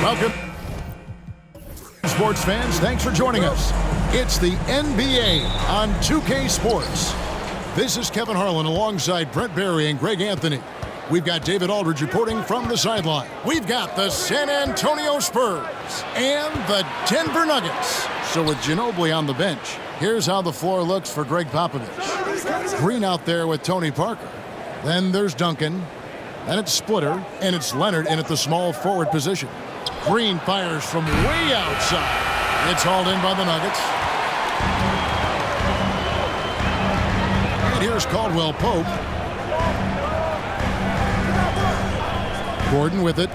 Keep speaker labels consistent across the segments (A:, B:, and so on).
A: Welcome, sports fans. Thanks for joining us. It's the NBA on 2K Sports. This is Kevin Harlan alongside Brent Barry and Greg Anthony. We've got David Aldridge reporting from the sideline. We've got the San Antonio Spurs and the Denver Nuggets. So with Ginobili on the bench, here's how the floor looks for Greg Popovich. Green out there with Tony Parker. Then there's Duncan. Then it's Splitter, and it's Leonard in at the small forward position. Green fires from way outside. It's hauled in by the Nuggets. And here's Caldwell-Pope. Gordon with it.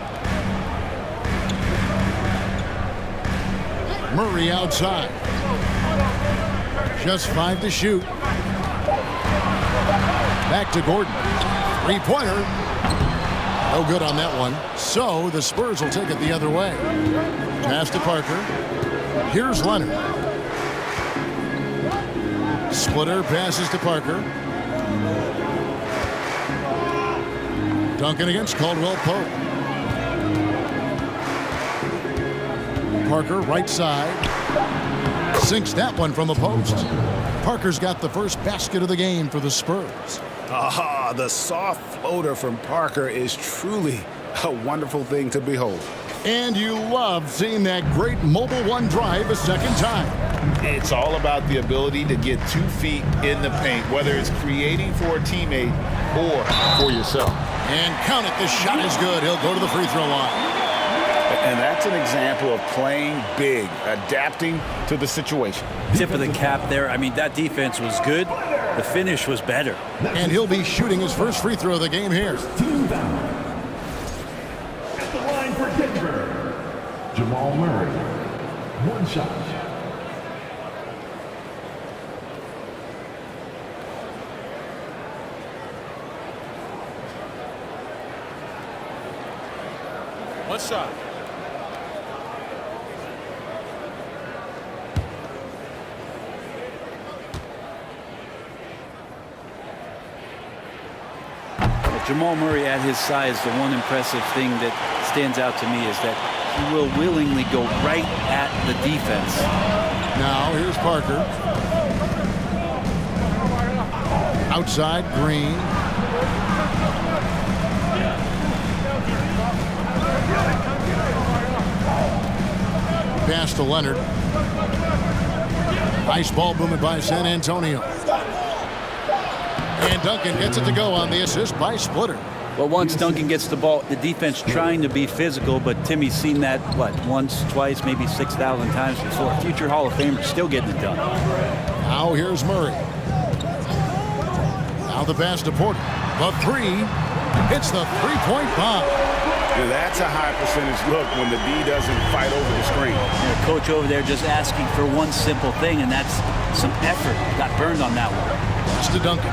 A: Murray outside. Just 5 to shoot. Back to Gordon. Three-pointer. No good on that one. So the Spurs will take it the other way. Pass to Parker. Here's Leonard. Splitter passes to Parker. Duncan against Caldwell-Pope. Parker right side. Sinks that one from the post. Parker's got the first basket of the game for the Spurs.
B: Ah, the soft floater from Parker is truly a wonderful thing to behold.
A: And you love seeing that great mobile one drive a second time.
C: It's all about the ability to get 2 feet in the paint, whether it's creating for a teammate or for yourself.
A: And count it, the shot is good. He'll go to the free throw line.
B: And that's an example of playing big, adapting to the situation.
D: Tip of the cap there. I mean, that defense was good. The finish was better.
A: And he'll be shooting his first free throw of the game here.
E: At the line for Denver, Jamal Murray. One shot.
F: One shot.
D: Jamal Murray at his size, the one impressive thing that stands out to me is that he will willingly go right at the defense.
A: Now here's Parker. Outside, Green. Pass to Leonard. Nice ball movement by San Antonio. And Duncan gets it to go on the assist by Splitter.
D: Well, once Duncan gets the ball, the defense trying to be physical, but Timmy's seen that, once, twice, maybe 6,000 times before. Future Hall of Famer still getting it done.
A: Now here's Murray. Now the pass to Porter. The three. Hits the three-point bomb.
B: That's a high percentage look when the D doesn't fight over the screen.
D: Yeah, coach over there just asking for one simple thing, and that's some effort. Got burned on that one.
A: Pass to Duncan.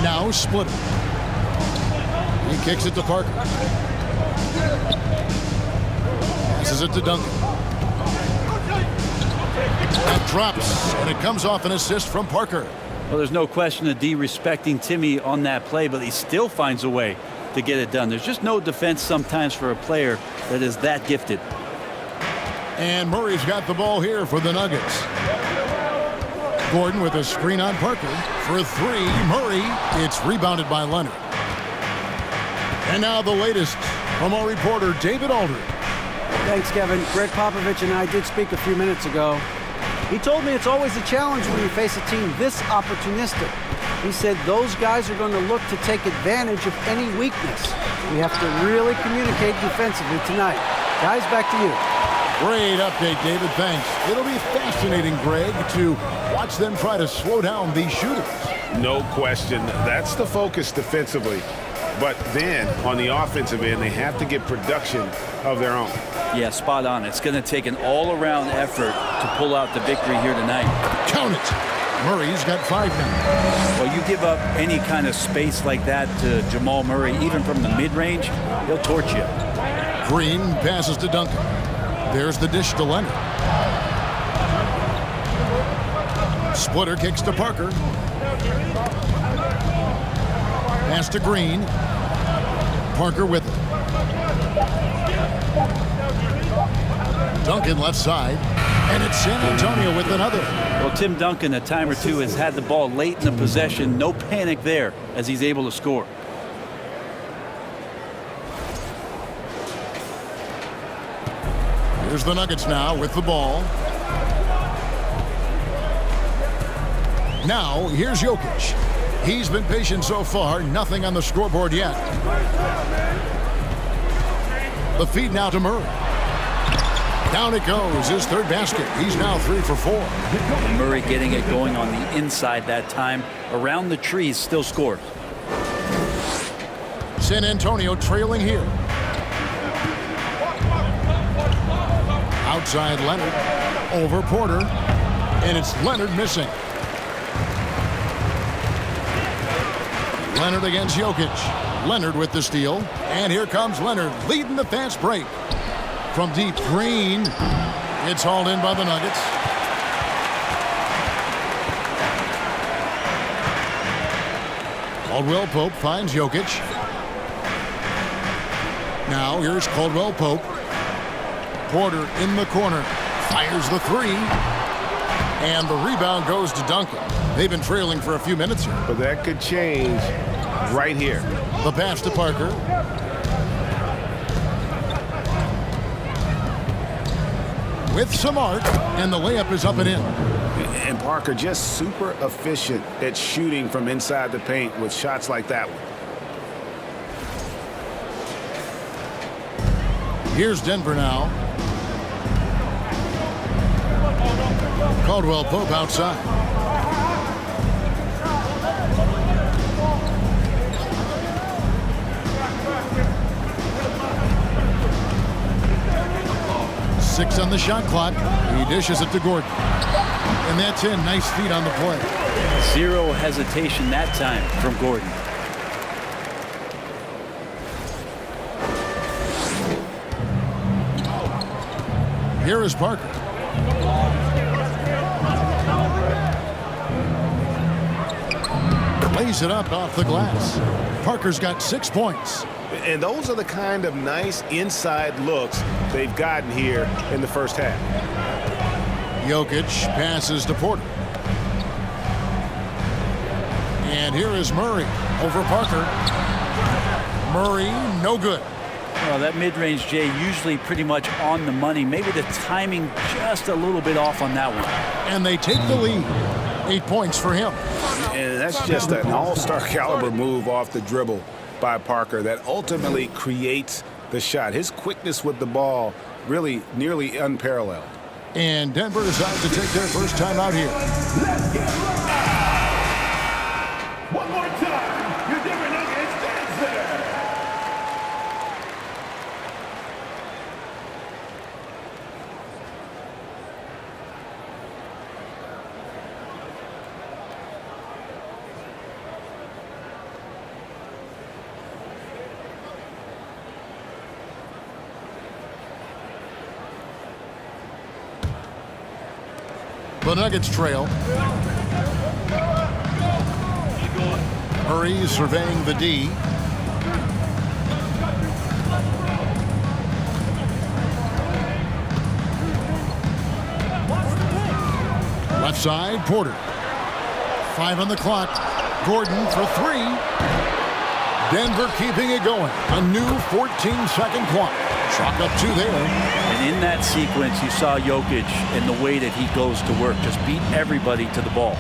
A: Now Splitter. He kicks it to Parker. Passes it to Duncan. That drops, and it comes off an assist from Parker.
D: Well, there's no question of D respecting Timmy on that play, but he still finds a way to get it done. There's just no defense sometimes for a player that is that gifted.
A: And Murray's got the ball here for the Nuggets. Gordon with a screen on Parker for three. Murray. It's rebounded by Leonard. And now the latest from our reporter, David Aldridge.
G: Thanks, Kevin. Greg Popovich and I did speak a few minutes ago. He told me it's always a challenge when you face a team this opportunistic. He said those guys are going to look to take advantage of any weakness. We have to really communicate defensively tonight. Guys, back to you.
A: Great update, David. Thanks. It'll be fascinating, Greg, to watch them try to slow down these shooters.
B: No question. That's the focus defensively. But then, on the offensive end, they have to get production of their own.
D: Yeah, spot on. It's going to take an all-around effort to pull out the victory here tonight.
A: Count it. Murray's got 5 now.
D: Well, you give up any kind of space like that to Jamal Murray, even from the mid-range, he'll torch you.
A: Green passes to Duncan. There's the dish to Leonard. Splitter kicks to Parker. Pass to Green. Parker with it. Duncan left side, and it's San Antonio with another.
D: Well, Tim Duncan, a time or two, has had the ball late in the possession. No panic there as he's able to score.
A: Here's the Nuggets now with the ball. Now, here's Jokic. He's been patient so far, nothing on the scoreboard yet. The feed now to Murray. Down it goes, his third basket. He's now 3 for 4.
D: And Murray getting it going on the inside that time. Around the trees, still scores.
A: San Antonio trailing here. Outside Leonard, over Porter, and it's Leonard missing. Leonard against Jokic. Leonard with the steal, and here comes Leonard leading the fast break. From deep, Green. It's hauled in by the Nuggets. Caldwell-Pope finds Jokic. Now here's Caldwell-Pope. Porter in the corner. Fires the three. And the rebound goes to Duncan. They've been trailing for a few minutes here.
B: But that could change right here.
A: The pass to Parker. With some arc, and the layup is up and in.
B: And Parker just super efficient at shooting from inside the paint with shots like that one.
A: Here's Denver now. Caldwell-Pope outside. Six on the shot clock. He dishes it to Gordon. And that's in. Nice feet on the play.
D: Zero hesitation that time from Gordon.
A: Here is Parker. Lays it up off the glass. Parker's got 6 points.
B: And those are the kind of nice inside looks they've gotten here in the first half.
A: Jokic passes to Porter. And here is Murray over Parker. Murray, no good.
D: Well, that mid-range, Jay, usually pretty much on the money. Maybe the timing just a little bit off on that one.
A: And they take the lead. 8 points for him.
B: And that's just an all-star caliber move off the dribble by Parker that ultimately creates the shot. His quickness with the ball really nearly unparalleled.
A: And Denver decides to take their first time out here.
E: Let's get right. One more time. Your Denver Nuggets dancer.
A: The Nuggets trail. Murray surveying the D. Left side, Porter. 5 on the clock. Gordon for 3. Denver keeping it going. A new 14-second clock. Chalk up 2 there.
D: And in that sequence, you saw Jokic and the way that he goes to work. Just beat everybody to the ball.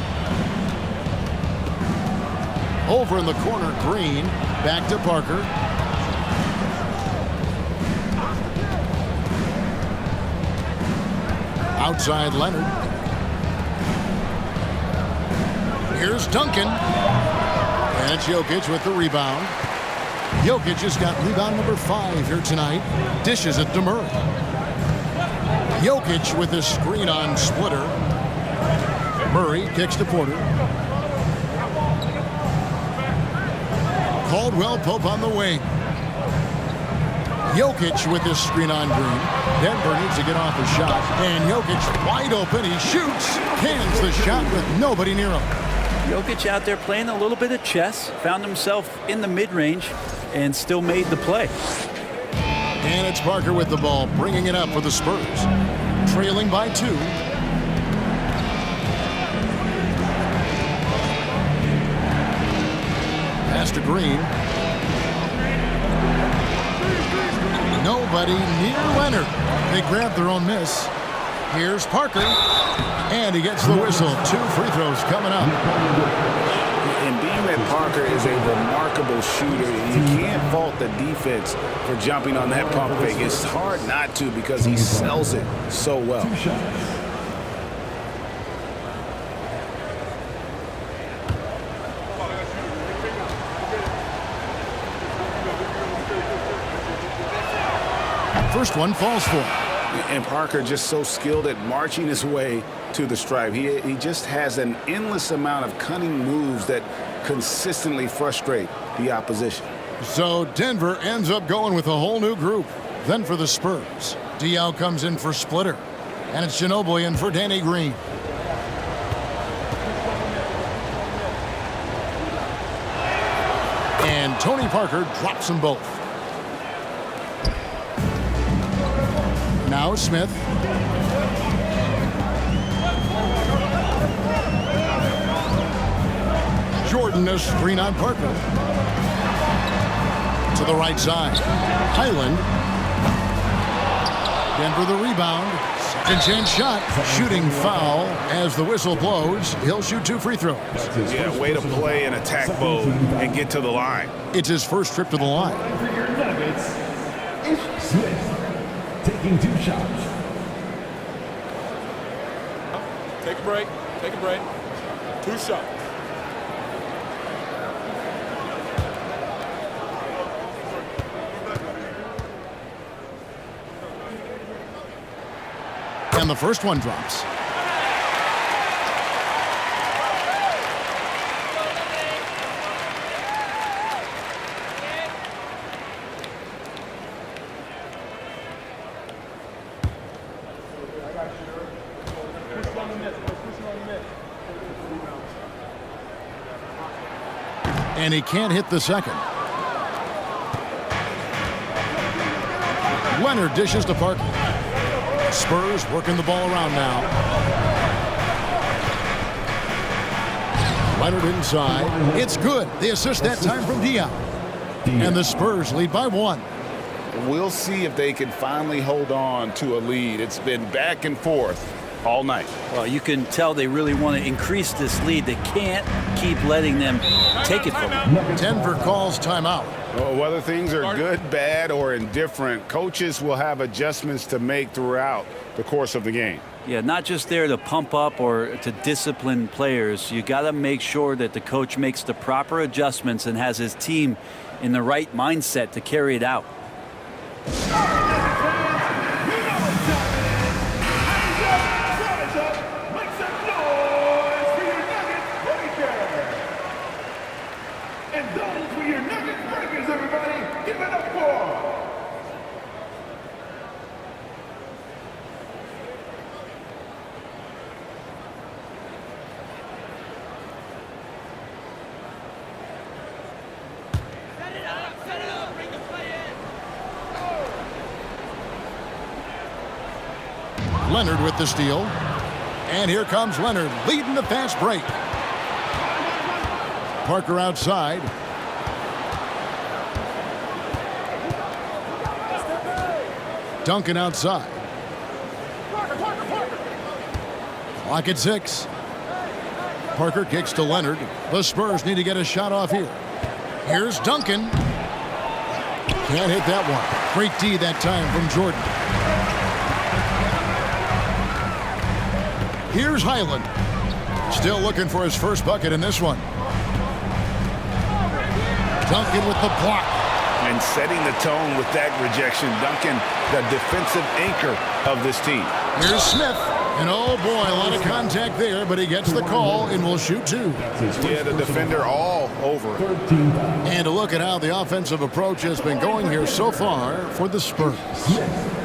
A: Over in the corner, Green. Back to Parker. Outside Leonard. Here's Duncan. And it's Jokic with the rebound. Jokic has got rebound number 5 here tonight. Dishes it to Murray. Jokic with his screen on splitter. Murray kicks to Porter. Caldwell-Pope on the wing. Jokic with his screen on Green. Denver needs to get off a shot. And Jokic wide open. He shoots. Cans the shot with nobody near him.
D: Jokic out there playing a little bit of chess. Found himself in the mid-range and still made the play.
A: And it's Parker with the ball, bringing it up for the Spurs. Trailing by 2. Pass to Green. Nobody near Leonard. They grab their own miss. Here's Parker. And he gets the whistle. 2 free throws coming up.
B: And being that Parker is a remarkable shooter, you can't fault the defense for jumping on that pump fake. It's hard not to because he sells it so well.
A: First one falls for him.
B: And Parker just so skilled at marching his way to the stripe. He just has an endless amount of cunning moves that consistently frustrate the opposition.
A: So Denver ends up going with a whole new group. Then for the Spurs, Diaw comes in for Splitter. And it's Ginobili in for Danny Green. And Tony Parker drops them both. Now Smith. Jordan a screen on Parker. To the right side. Highland. Denver the rebound. Second chance shot. Shooting foul as the whistle blows. He'll shoot 2 free throws.
B: Yeah, way to play in attack mode and get to the line.
A: It's his first trip to the line.
E: For your Nuggets, Ish Smith taking 2 shots.
F: Take a break. Take a break. 2 shots.
A: And the first one drops. And he can't hit the second. Leonard dishes to Parker. Spurs working the ball around now. Leonard inside. It's good. The assist that time from Diaw. And the Spurs lead by 1.
C: We'll see if they can finally hold on to a lead. It's been back and forth all night.
D: Well, you can tell they really want to increase this lead. They can't keep letting them take it from them.
A: Denver calls timeout.
B: Well, whether things are good, bad, or indifferent, coaches will have adjustments to make throughout the course of the game.
D: Yeah, not just there to pump up or to discipline players. You got to make sure that the coach makes the proper adjustments and has his team in the right mindset to carry it out.
A: Leonard with the steal. And here comes Leonard leading the fast break. Parker outside. Duncan outside. Clock at 6. Parker kicks to Leonard. The Spurs need to get a shot off here. Here's Duncan. Can't hit that one. Great D that time from Jordan. Here's Highland. Still looking for his first bucket in this one. Duncan with the block.
B: And setting the tone with that rejection. Duncan, the defensive anchor of this team.
A: Here's Smith. And oh boy, a lot of contact there, but he gets the call and will shoot 2.
B: Yeah, the defender all over it.
A: And a look at how the offensive approach has been going here so far for the Spurs.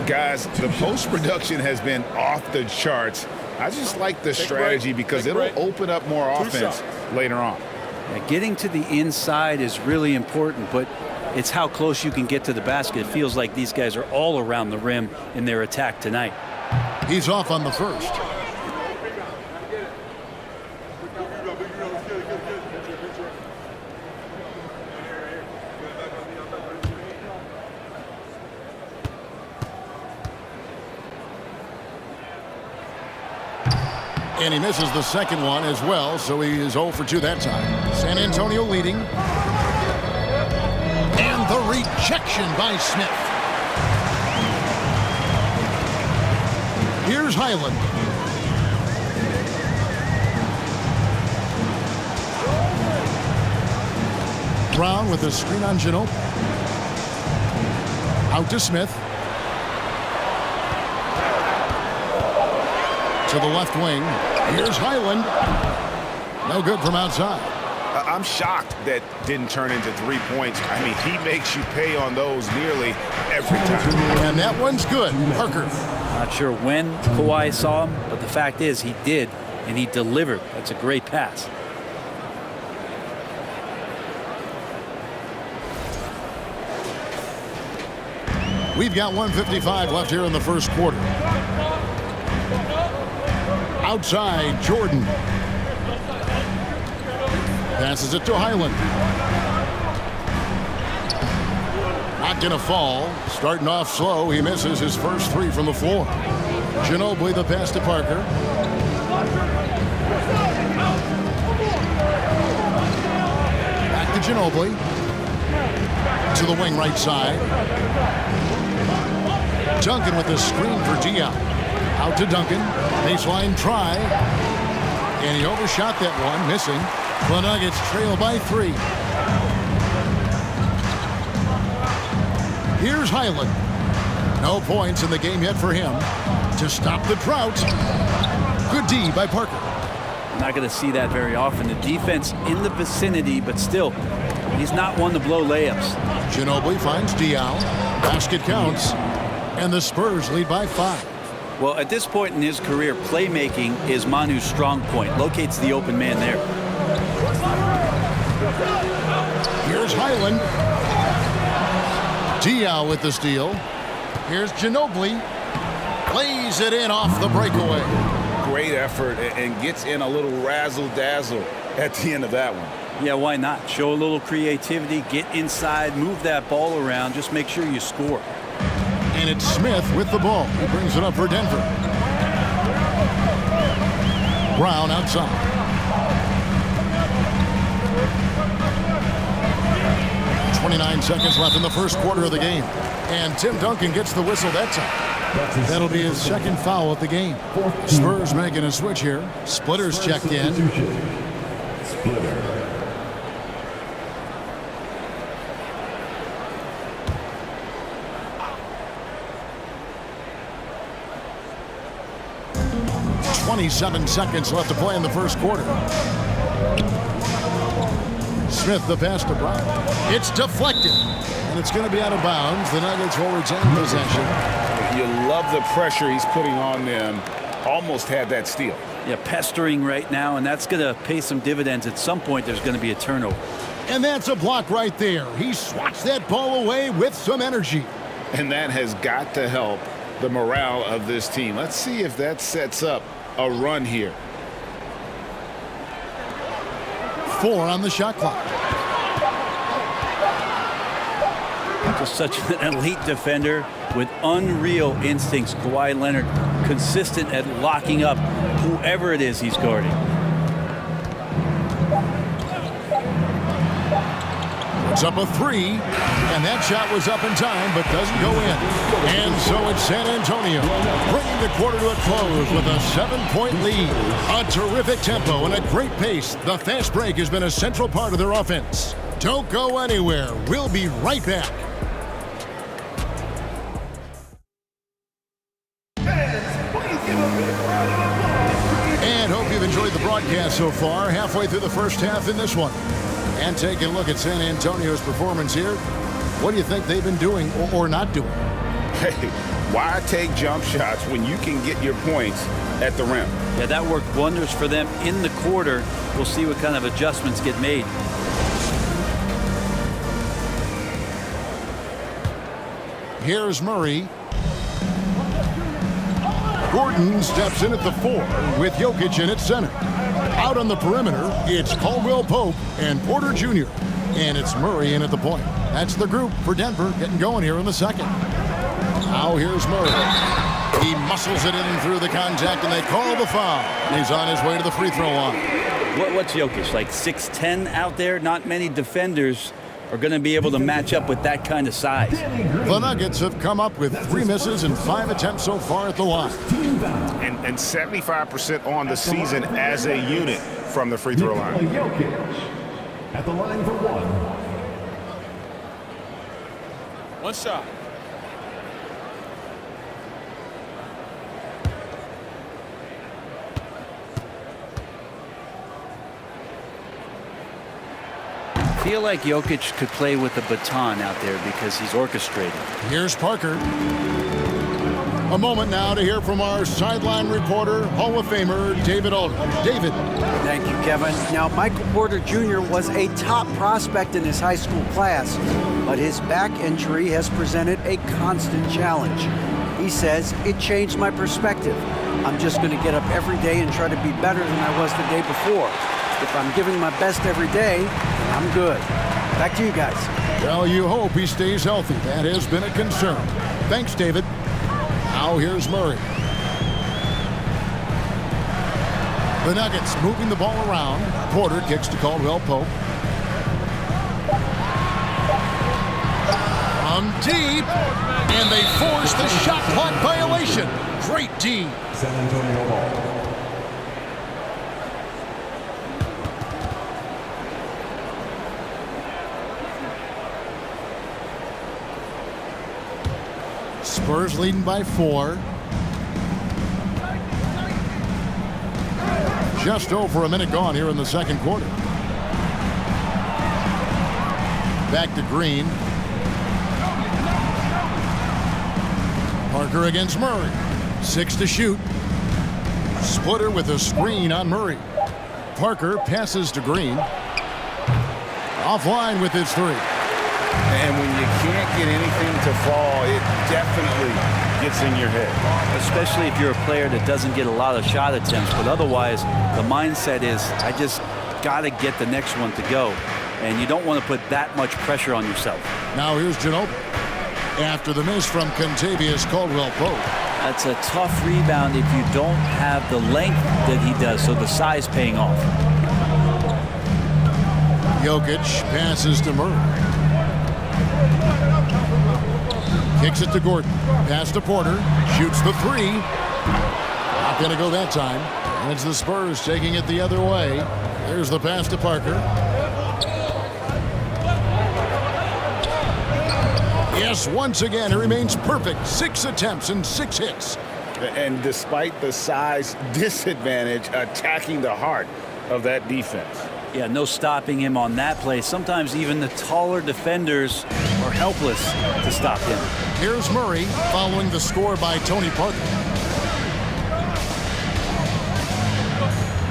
B: Guys, the post production has been off the charts. I just like the strategy because it'll open up more offense later on.
D: Yeah, getting to the inside is really important, but It's how close you can get to the basket. It feels like these guys are all around the rim in their attack tonight.
A: He's off on the first. And he misses the second one as well, so he is 0 for 2 that time. San Antonio leading. And the rejection by Smith. Here's Highland. Brown with a screen on Ginobili. Out to Smith. To the left wing. Here's Highland. No good from outside.
B: I'm shocked that didn't turn into 3 points. I mean, he makes you pay on those nearly every time.
A: And that one's good. Parker.
D: Not sure when Kawhi saw him, but the fact is he did, and he delivered. That's a great pass.
A: We've got 1:55 left here in the first quarter. Outside, Jordan. Passes it to Highland. Not going to fall. Starting off slow. He misses his first 3 from the floor. Ginobili the pass to Parker. Back to Ginobili. To the wing right side. Duncan with the screen for Diop. Out to Duncan. Baseline try. And he overshot that one, missing. The Nuggets trail by 3. Here's Highland. No points in the game yet for him. To stop the drought. Good D by Parker.
D: Not going to see that very often. The defense in the vicinity, but still, he's not one to blow layups.
A: Ginobili finds Diop. Basket counts. And the Spurs lead by 5.
D: Well, at this point in his career, playmaking is Manu's strong point. Locates the open man there.
A: Here's Highland. Diop with the steal. Here's Ginobili. Lays it in off the breakaway.
B: Great effort and gets in a little razzle-dazzle at the end of that one.
D: Yeah, why not? Show a little creativity, get inside, move that ball around, just make sure you score.
A: And it's Smith with the ball. He brings it up for Denver. Brown outside. .29 seconds left in the first quarter of the game. And Tim Duncan gets the whistle that time. That'll be his second foul of the game. Spurs making a switch here. Splitter's checked in.
E: Splitter.
A: .27 seconds left to play in the first quarter. Smith the pass to Brown. It's deflected. And it's going to be out of bounds. The Nuggets will retain possession.
B: You love the pressure he's putting on them. Almost had that steal.
D: Yeah, pestering right now, and that's going to pay some dividends. At some point, there's going to be a turnover.
A: And that's a block right there. He swats that ball away with some energy.
B: And that has got to help the morale of this team. Let's see if that sets up a run here.
A: 4 on the shot clock.
D: Just such an elite defender with unreal instincts. Kawhi Leonard consistent at locking up whoever it is he's guarding.
A: It's up a 3, and that shot was up in time, but doesn't go in. And so it's San Antonio, bringing the quarter to a close with a 7-point lead. A terrific tempo and a great pace. The fast break has been a central part of their offense. Don't go anywhere. We'll be right back. And hope you've enjoyed the broadcast so far. Halfway through the first half in this one. And taking a look at San Antonio's performance here. What do you think they've been doing or not doing?
B: Hey, why take jump shots when you can get your points at the rim?
D: Yeah, that worked wonders for them in the quarter. We'll see what kind of adjustments get made.
A: Here's Murray. Gordon steps in at the 4 with Jokic in at center. Out on the perimeter, it's Caldwell-Pope and Porter Jr. And it's Murray in at the point. That's the group for Denver getting going here in the second. Now here's Murray. He muscles it in through the contact, and they call the foul. He's on his way to the free throw line.
D: What's Jokic, like 6'10" out there? Not many defenders are going to be able to match up with that kind of size.
A: The Nuggets have come up with 3 misses and 5 attempts so far at the line.
B: And 75% on the season as a unit from the free throw line.
E: Jokic at the line for 1.
F: One shot.
D: I feel like Jokic could play with a baton out there because he's orchestrating.
A: Here's Parker. A moment now to hear from our sideline reporter, Hall of Famer David Aldridge. David.
G: Thank you, Kevin. Now, Michael Porter Jr. was a top prospect in his high school class, but his back injury has presented a constant challenge. He says, it changed my perspective. I'm just going to get up every day and try to be better than I was the day before. If I'm giving my best every day, then I'm good. Back to you guys.
A: Well, you hope he stays healthy. That has been a concern. Thanks, David. Now here's Murray. The Nuggets moving the ball around. Porter kicks to Caldwell-Pope. From deep, and they force the shot clock violation. Great D.
E: San Antonio ball.
A: Spurs leading by 4. Just over a minute gone here in the second quarter. Back to Green. Parker against Murray. 6 to shoot. Splitter with a screen on Murray. Parker passes to Green. Offline with his 3.
B: And when you can't get anything to fall, it definitely gets in your head.
D: Especially if you're a player that doesn't get a lot of shot attempts, but otherwise the mindset is, I just got to get the next one to go. And you don't want to put that much pressure on yourself.
A: Now here's Ginobili. After the miss from Contavious Caldwell-Pope.
D: That's a tough rebound if you don't have the length that he does, so the size paying off.
A: Jokic passes to Murray. Kicks it to Gordon. Pass to Porter. Shoots the 3. Not going to go that time. And it's the Spurs taking it the other way. There's the pass to Parker. Yes, once again, he remains perfect. 6 attempts and 6 hits.
B: And despite the size disadvantage, attacking the heart of that defense.
D: Yeah, no stopping him on that play. Sometimes even the taller defenders are helpless to stop him.
A: Here's Murray following the score by Tony Parker.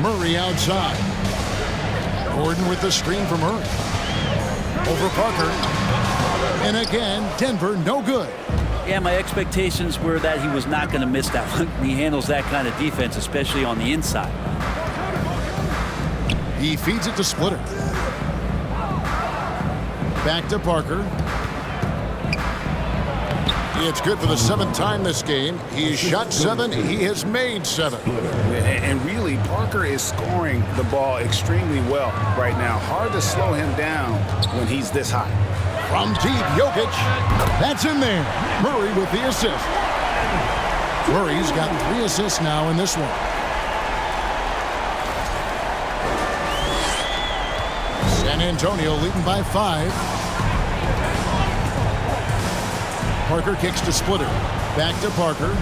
A: Murray outside. Gordon with the screen for Murray. Over Parker. And again, Denver no good.
D: Yeah, my expectations were that he was not going to miss that one. He handles that kind of defense, especially on the inside.
A: He feeds it to Splitter. Back to Parker. It's good for the 7th time this game. He has shot 7. He has made 7.
B: And really, Parker is scoring the ball extremely well right now. Hard to slow him down when he's this high.
A: From deep, Jokic. That's in there. Murray with the assist. Murray's got 3 assists now in this one. San Antonio leading by 5. Parker kicks to Splitter. Back to Parker.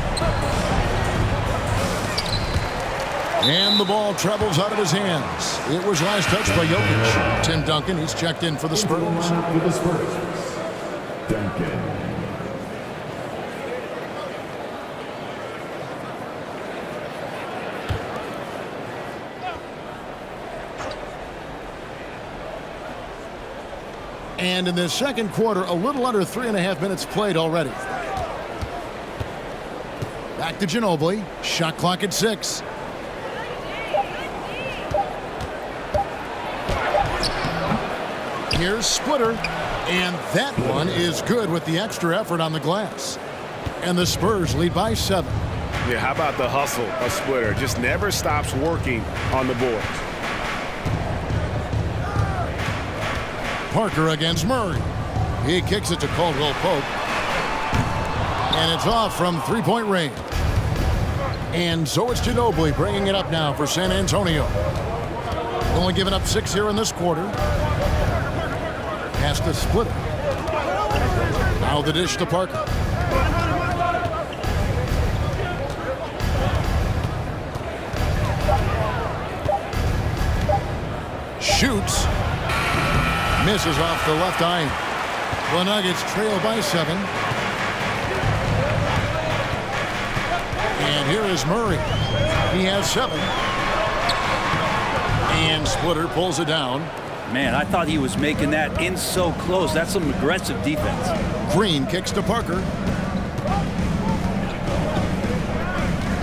A: And the ball travels out of his hands. It was last touched by Jokic. Tim Duncan, he's checked in for the Spurs.
E: For the Spurs, Duncan.
A: And in the second quarter, a little under 3.5 minutes played already. Back to Ginobili. Shot clock at 6. Here's Splitter. And that one is good with the extra effort on the glass. And the Spurs lead by 7.
B: Yeah, how about the hustle of Splitter? Just never stops working on the board.
A: Parker against Murray. He kicks it to Caldwell-Pope. And it's off from three-point range. And so it's Ginobili bringing it up now for San Antonio. Only giving up 6 here in this quarter. Pass to Splitter. Now the dish to Parker. Shoots. Misses off the left eye. The Nuggets trail by 7. And here is Murray. He has 7. And Splitter pulls it down.
D: Man, I thought he was making that in so close. That's some aggressive defense.
A: Green kicks to Parker.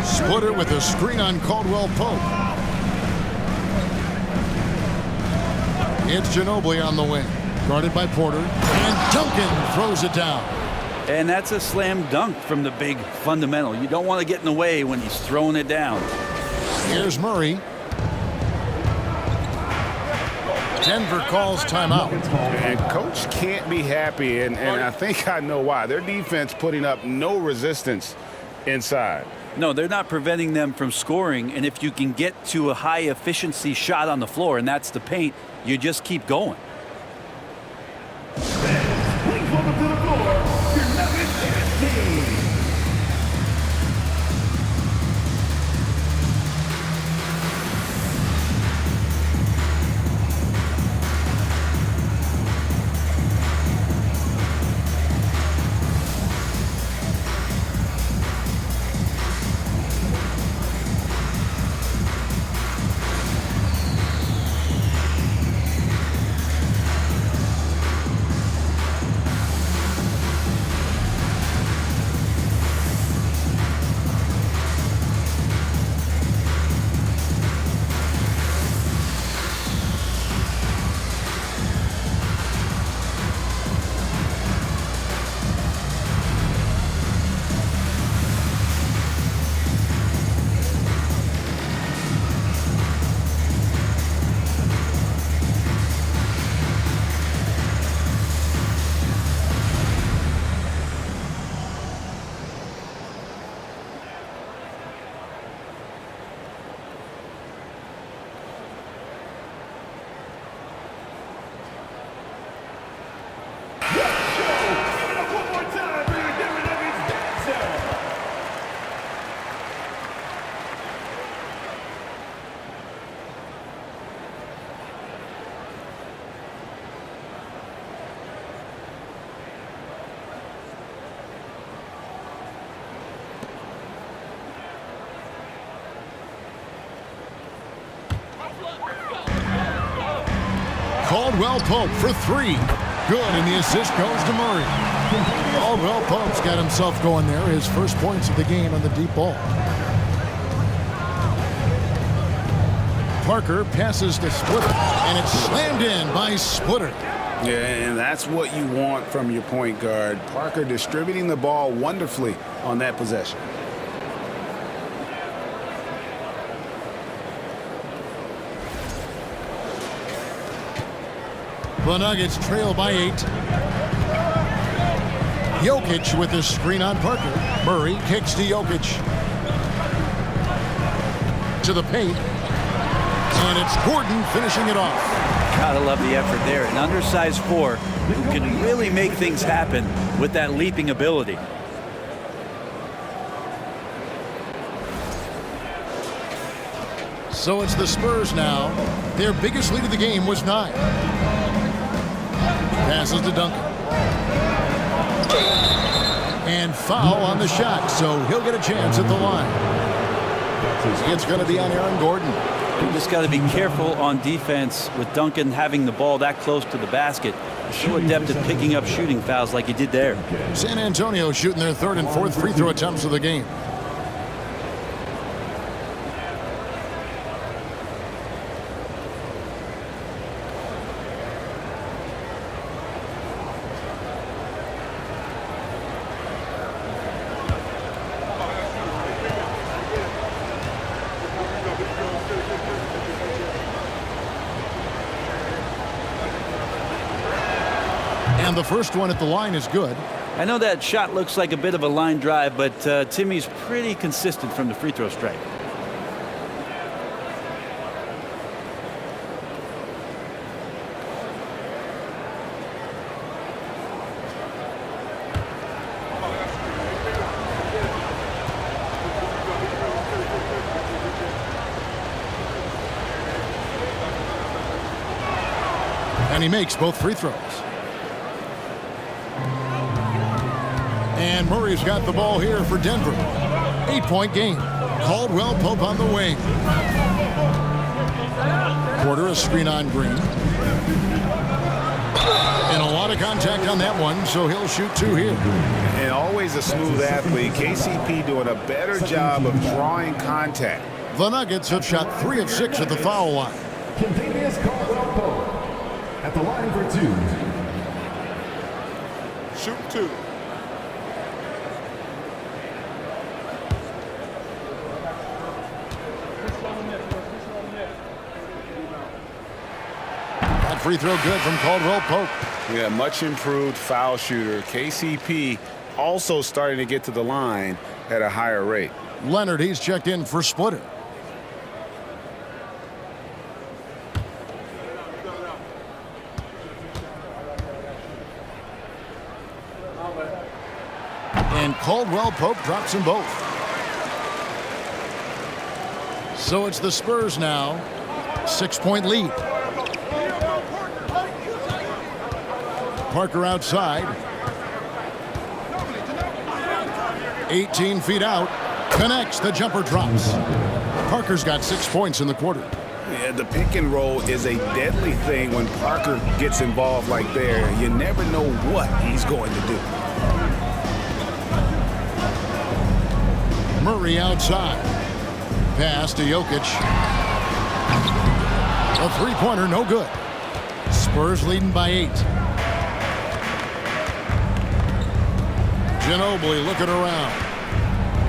A: Splitter with a screen on Caldwell-Pope. It's Ginobili on the wing. Guarded by Porter. And Duncan throws it down.
D: And that's a slam dunk from the big fundamental. You don't want to get in the way when he's throwing it down.
A: Here's Murray. Denver calls timeout.
B: And coach can't be happy, and I think I know why. Their defense putting up no resistance inside.
D: No, they're not preventing them from scoring, and if you can get to a high efficiency shot on the floor, and that's the paint, you just keep going.
E: Please welcome to the floor, your Nuggets team.
A: Caldwell-Pope for 3. Good, and the assist goes to Murray. Caldwell-Pope's got himself going there. His first points of the game on the deep ball. Parker passes to Splitter, and it's slammed in by Splitter.
B: Yeah, and that's what you want from your point guard. Parker distributing the ball wonderfully on that possession.
A: The Nuggets trail by 8. Jokic with the screen on Parker. Murray kicks to Jokic. To the paint. And it's Gordon finishing it off.
D: Gotta love the effort there. An undersized 4 who can really make things happen with that leaping ability.
A: So it's the Spurs now. Their biggest lead of the game was 9. Passes to Duncan. And foul on the shot, so he'll get a chance at the line. It's going to be on Aaron Gordon.
D: You just got to be careful on defense with Duncan having the ball that close to the basket. So adept at picking up shooting fouls like he did there.
A: San Antonio shooting their 3rd and 4th free throw attempts of the game. And the first one at the line is good.
D: I know that shot looks like a bit of a line drive, but Timmy's pretty consistent from the free throw stripe.
A: And he makes both free throws. And Murray's got the ball here for Denver. 8-point game. Caldwell-Pope on the wing. Porter, a screen on Green. And a lot of contact on that one, so he'll shoot 2 here.
B: And always a smooth athlete. KCP doing a better job of drawing contact.
A: The Nuggets have shot 3 of 6 at the foul line.
E: Contagious Caldwell-Pope at the line for 2.
F: Shoot 2.
A: That free throw good from Caldwell-Pope.
B: We got much improved foul shooter. KCP also starting to get to the line at a higher rate.
A: Leonard, he's checked in for Splitter. And Caldwell-Pope drops them both. So it's the Spurs now. 6-point lead. Parker outside. 18 feet out. Connects. The jumper drops. Parker's got 6 points in the quarter.
B: Yeah, the pick and roll is a deadly thing when Parker gets involved like there. You never know what he's going to do.
A: Murray outside. Pass to Jokic. A three-pointer, no good. Spurs leading by 8. Ginobili looking around.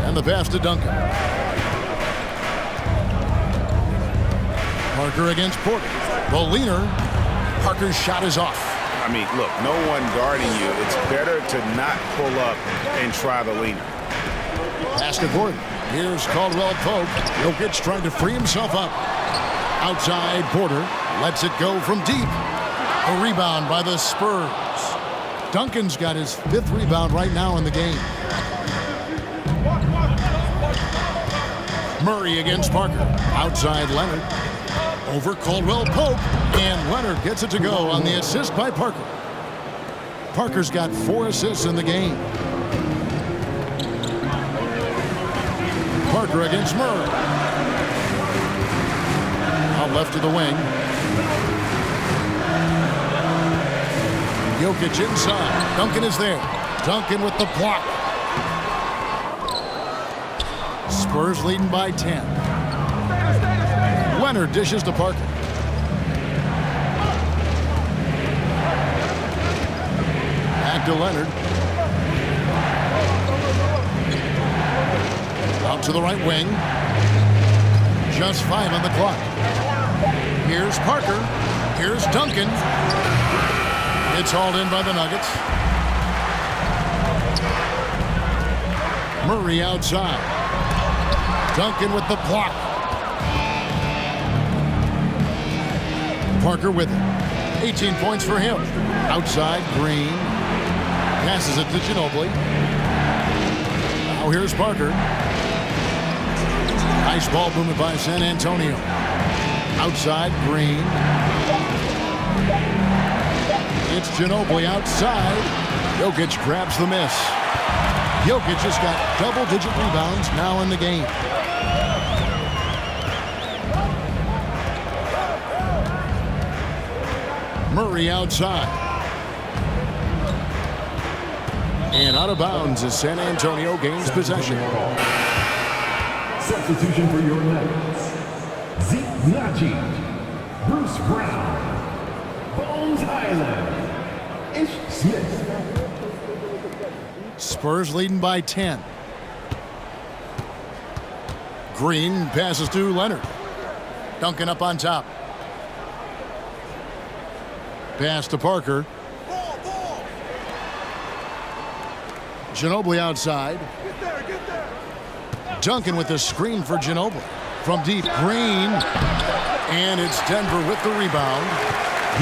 A: And the pass to Duncan. Parker against Porter. The leaner. Parker's shot is off.
B: I mean, look, no one guarding you. It's better to not pull up and try the leaner.
A: Pass to Gordon. Here's Caldwell-Pope. Jokic trying to free himself up. Outside, Porter lets it go from deep. A rebound by the Spurs. Duncan's got his 5th rebound right now in the game. Murray against Parker. Outside, Leonard. Over Caldwell-Pope. And Leonard gets it to go on the assist by Parker. Parker's got 4 assists in the game. Parker against Murray. Out left of the wing. Jokic inside. Duncan is there. Duncan with the block. Spurs leading by 10. Leonard dishes to Parker. Back to Leonard. Out to the right wing. Just 5 on the clock. Here's Parker. Here's Duncan. It's hauled in by the Nuggets. Murray outside. Duncan with the block. Parker with it. 18 points for him. Outside, Green. Passes it to Ginobili. Now here's Parker. Nice ball movement by San Antonio. Outside, Green. It's Ginobili outside. Jokic grabs the miss. Jokic has got double-digit rebounds now in the game. Murray outside. And out of bounds as San Antonio gains possession.
E: Substitution for your Nuggets. Zeke Naji, Bruce Brown, Bones Highland, Ish Smith.
A: Spurs leading by 10. Green passes to Leonard. Duncan up on top. Pass to Parker. Ginobili outside. Duncan with the screen for Ginobili. From deep, Green. And it's Denver with the rebound.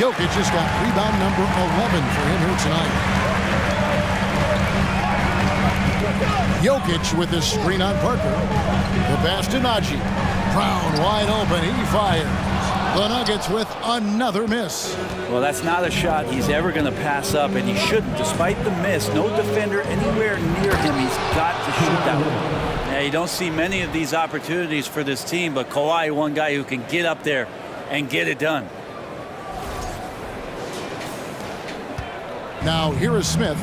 A: Jokic just got rebound number 11 for him here tonight. Jokic with his screen on Parker. The pass to Najee. Brown wide open. He fires. The Nuggets with another miss.
D: Well, that's not a shot he's ever going to pass up, and he shouldn't. Despite the miss, no defender anywhere near him. He's got to shoot that one. Yeah, you don't see many of these opportunities for this team, but Kawhi, one guy who can get up there and get it done.
A: Now here is Smith.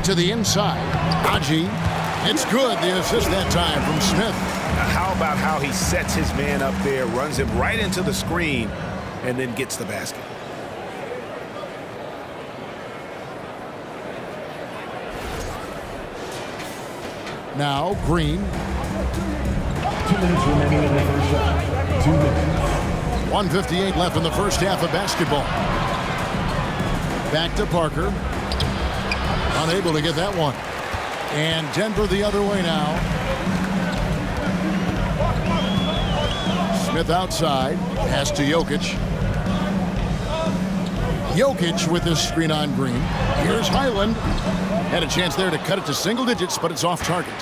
A: To the inside. Najee. It's good. The assist that time from Smith.
B: How about how he sets his man up there, runs him right into the screen, and then gets the basket.
A: Now Green.
E: 2 minutes remaining in the first half. 2 minutes.
A: 1:58 left in the first half of basketball. Back to Parker. Unable to get that one. And Denver the other way now. Smith outside. Pass to Jokic. Jokic with his screen on Green. Here's Highland. Had a chance there to cut it to single digits, but it's off target.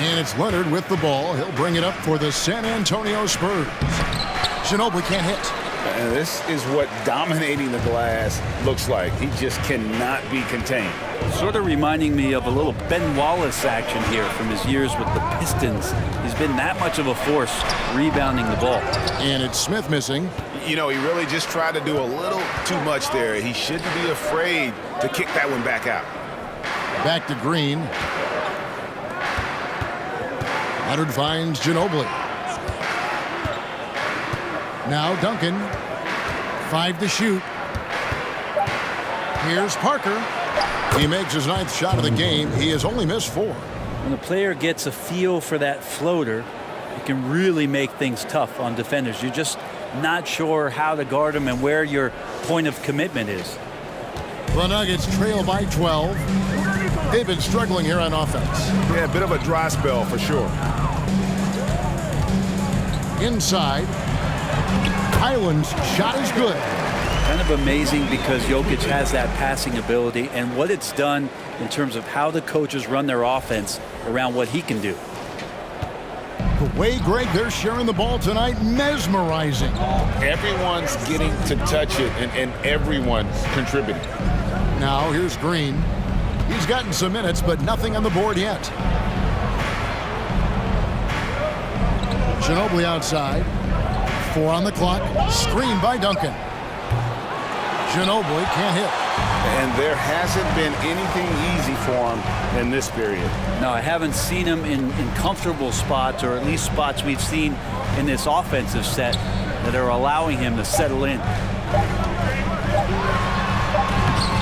A: And it's Leonard with the ball. He'll bring it up for the San Antonio Spurs. Ginobili can't hit.
C: And this is what dominating the glass looks like. He just cannot be contained.
D: Sort of reminding me of a little Ben Wallace action here from his years with the Pistons. He's been that much of a force rebounding the ball.
A: And it's Smith missing.
B: You know, he really just tried to do a little too much there. He shouldn't be afraid to kick that one back out.
A: Back to Green. Leonard finds Ginobili. Now Duncan. 5 to shoot. Here's Parker. He makes his 9th shot of the game. He has only missed 4.
D: When a player gets a feel for that floater, it can really make things tough on defenders. You're just not sure how to guard them and where your point of commitment is.
A: The Nuggets trail by 12. They've been struggling here on offense.
B: Yeah, a bit of a dry spell for sure.
A: Inside. Highland's shot is good.
D: Kind of amazing because Jokic has that passing ability and what it's done in terms of how the coaches run their offense around what he can do.
A: The way, Greg, they're sharing the ball tonight, mesmerizing.
C: Everyone's getting to touch it, and everyone's contributing.
A: Now here's Green. He's gotten some minutes, but nothing on the board yet. Ginobili outside. 4 on the clock. Screen by Duncan. Ginobili can't hit.
C: And there hasn't been anything easy for him in this period.
D: No, I haven't seen him in comfortable spots, or at least spots we've seen in this offensive set that are allowing him to settle in.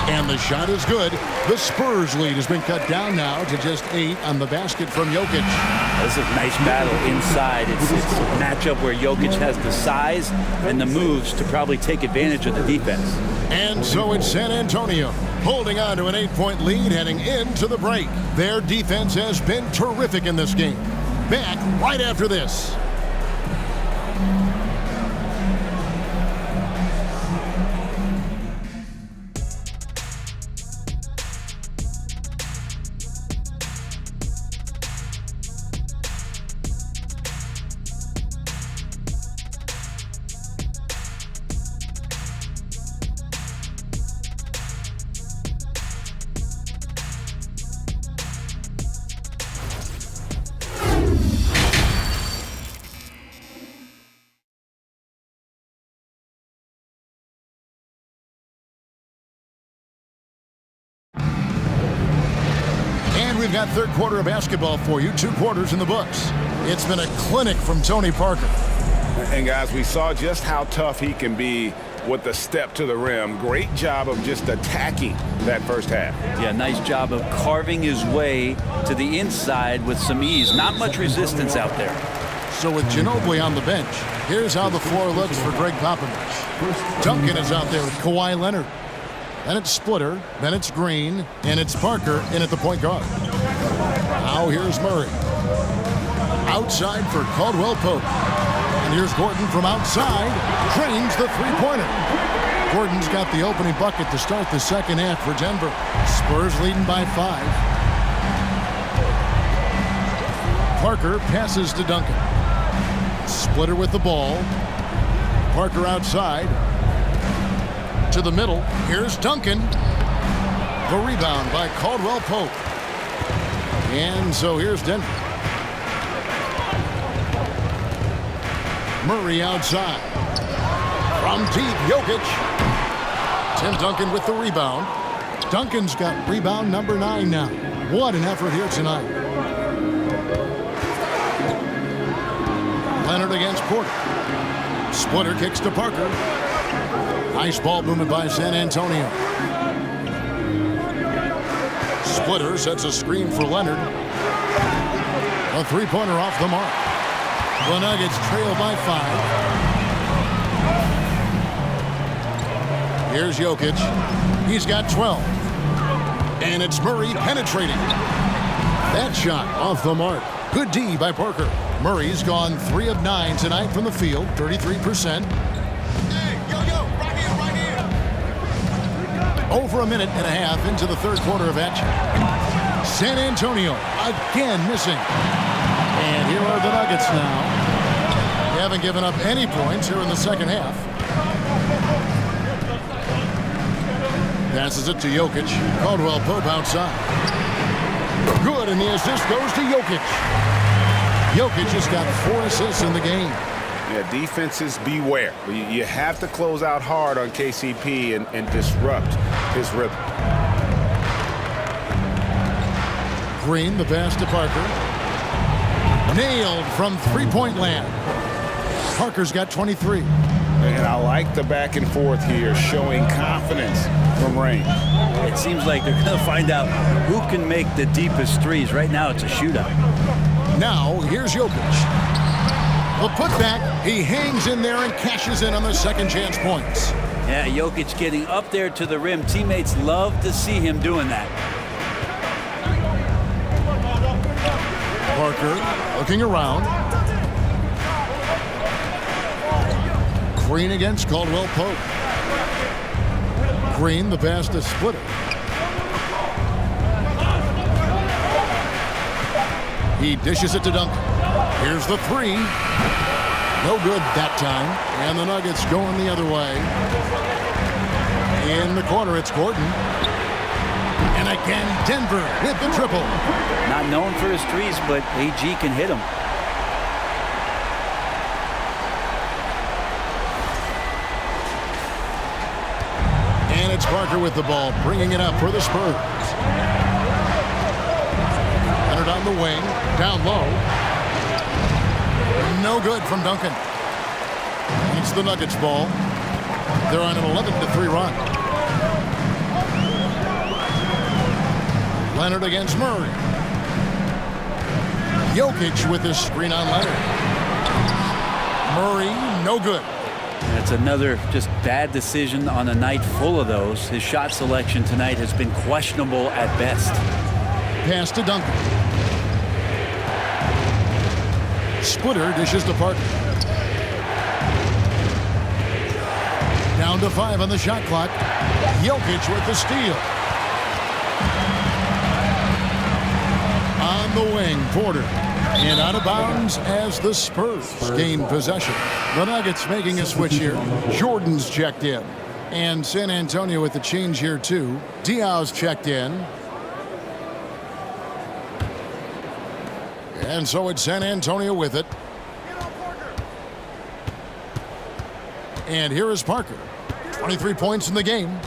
A: And the shot is good. The Spurs lead has been cut down now to just 8 on the basket from Jokic.
D: This is a nice battle inside. It's a matchup where Jokic has the size and the moves to probably take advantage of the defense.
A: And so it's San Antonio holding on to an 8-point lead heading into the break. Their defense has been terrific in this game. Back right after this. We've got third quarter of basketball for you. 2 quarters in the books. It's been a clinic from Tony Parker.
B: And guys, we saw just how tough he can be with the step to the rim. Great job of just attacking that first half.
D: Yeah, nice job of carving his way to the inside with some ease. Not much resistance out there.
A: So with Ginobili on the bench, here's how the floor looks for Greg Popovich. Duncan is out there with Kawhi Leonard. Then it's Splitter. Then it's Green. And it's Parker in at the point guard. Now here's Murray. Outside for Caldwell-Pope. And here's Gordon from outside. Drains the three-pointer. Gordon's got the opening bucket to start the second half for Denver. Spurs leading by 5. Parker passes to Duncan. Splitter with the ball. Parker outside. To the middle. Here's Duncan. The rebound by Caldwell-Pope. And so here's Denver. Murray outside. From deep, Jokic. Tim Duncan with the rebound. Duncan's got rebound number 9 now. What an effort here tonight. Leonard against Porter. Splitter kicks to Parker. Nice ball movement by San Antonio. Splitter sets a screen for Leonard. A three-pointer off the mark. The Nuggets trail by 5. Here's Jokic. He's got 12. And it's Murray penetrating. That shot off the mark. Good D by Parker. Murray's gone 3 of 9 tonight from the field, 33%. Over a minute and a half into the third quarter of action. San Antonio again missing. And here are the Nuggets now. They haven't given up any points here in the second half. Passes it to Jokic. Caldwell-Pope outside. Good, and the assist goes to Jokic. Jokic has got 4 assists in the game.
B: Yeah, defenses beware. You have to close out hard on KCP and disrupt his rhythm.
A: Green, the pass to Parker. Nailed from three-point land. Parker's got 23.
B: And I like the back and forth here, showing confidence from range.
D: It seems like they're going to find out who can make the deepest threes. Right now, it's a shootout.
A: Now, here's Jokic. The putback, he hangs in there and cashes in on the second chance points.
D: Yeah, Jokic getting up there to the rim. Teammates love to see him doing that.
A: Parker looking around. Green against Caldwell-Pope. Green, the pass to Splitter. He dishes it to Duncan. Here's the 3. No good that time. And the Nuggets going the other way. In the corner, it's Gordon. And again, Denver with the triple.
D: Not known for his threes, but AG can hit them.
A: And it's Parker with the ball, bringing it up for the Spurs. Leonard on the wing, down low. No good from Duncan. It's the Nuggets ball. They're on an 11-3 run. Leonard against Murray. Jokic with his screen on Leonard. Murray, no good.
D: That's another just bad decision on a night full of those. His shot selection tonight has been questionable at best.
A: Pass to Duncan. Splitter dishes to Parker. Down to 5 on the shot clock. Jokic with the steal. On the wing, Porter. And out of bounds as the Spurs gain possession. The Nuggets making a switch here. Jordan's checked in. And San Antonio with the change here too. Diaw's checked in. And so it's San Antonio with it. And here is Parker. 23 points in the game.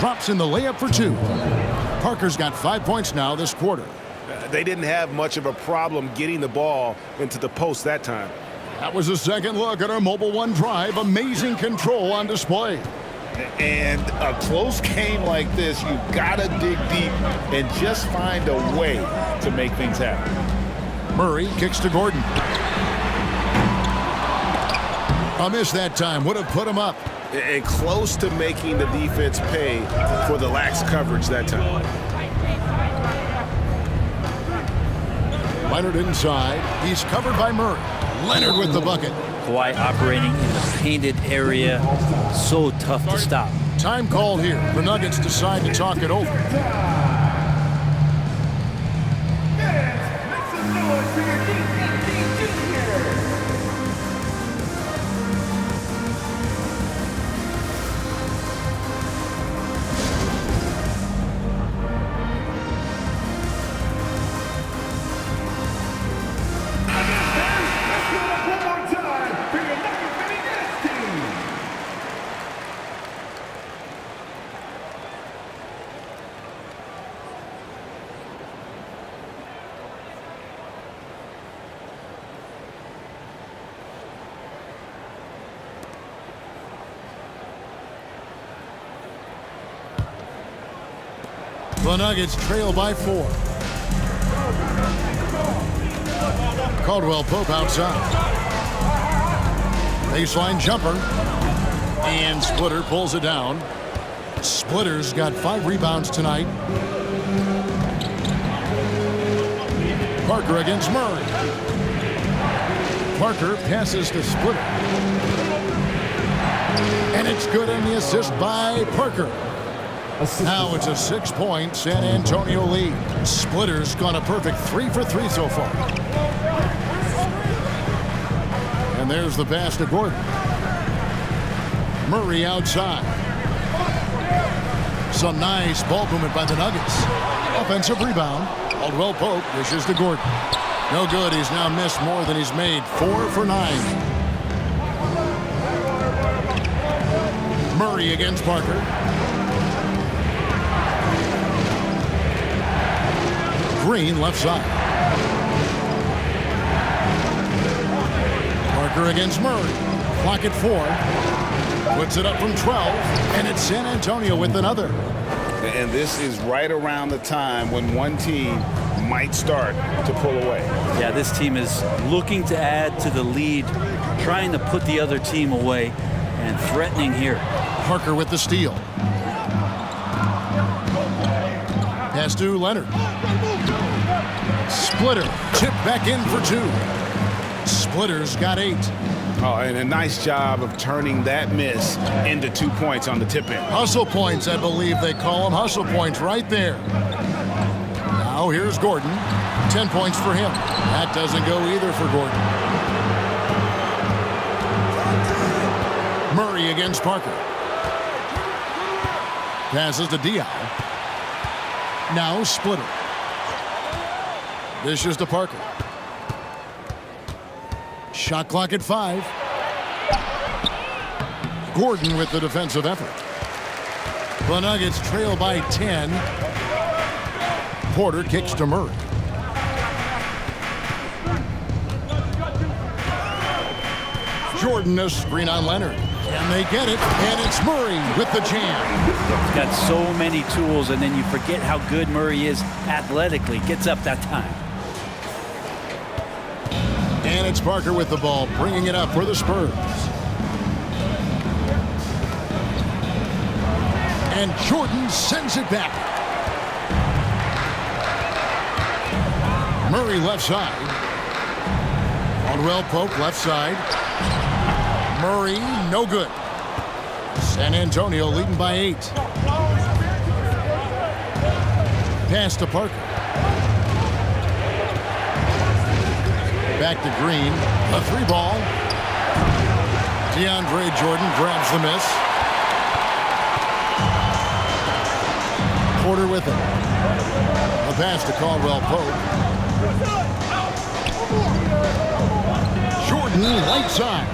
A: Drops in the layup for 2. Parker's got 5 points now this quarter.
B: They didn't have much of a problem getting the ball into the post that time.
A: That was a second look at our Mobile One drive. Amazing control on display.
C: And a close game like this, you gotta dig deep and just find a way to make things happen.
A: Murray kicks to Gordon. A miss that time would have put him up.
B: And close to making the defense pay for the lax coverage that time.
A: Leonard inside. He's covered by Murray. Leonard with the bucket.
D: Kawhi operating in the painted area. So tough to stop.
A: Time called here. The Nuggets decide to talk it over. The Nuggets trail by 4. Caldwell-Pope outside. Baseline jumper. And Splitter pulls it down. Splitter's got 5 rebounds tonight. Parker against Murray. Parker passes to Splitter. And it's good on the assist by Parker. Now it's a 6-point San Antonio lead. Splitter's gone a perfect 3 for 3 so far. And there's the pass to Gordon. Murray outside. Some nice ball movement by the Nuggets. Offensive rebound. Caldwell-Pope dishes to Gordon. No good. He's now missed more than he's made. 4 for 9. Murray against Parker. Green left side. Parker against Murray. Clock at 4. Puts it up from 12. And it's San Antonio with another.
B: And this is right around the time when one team might start to pull away.
D: Yeah, this team is looking to add to the lead, trying to put the other team away, and threatening here.
A: Parker with the steal. Pass to Leonard. Splitter tipped back in for 2. Splitter's got 8.
B: Oh, and a nice job of turning that miss into 2 points on the tip-in.
A: Hustle points, I believe they call them. Hustle points right there. Now here's Gordon. 10 points for him. That doesn't go either for Gordon. Murray against Parker. Passes to Diaw. Now Splitter. Dishes to Parker. Shot clock at 5. Gordon with the defensive effort. The Nuggets trail by 10. Porter kicks to Murray. Jordan a screen on Leonard. And they get it, and it's Murray with the jam.
D: He's got so many tools, and then you forget how good Murray is athletically. Gets up that time.
A: And it's Parker with the ball, bringing it up for the Spurs. And Jordan sends it back. Murray left side. Caldwell-Pope left side. Murray, no good. San Antonio leading by 8. Pass to Parker. Back to Green. A 3-ball. DeAndre Jordan grabs the miss. Porter with him. A pass to Caldwell-Pope. Jordan right side.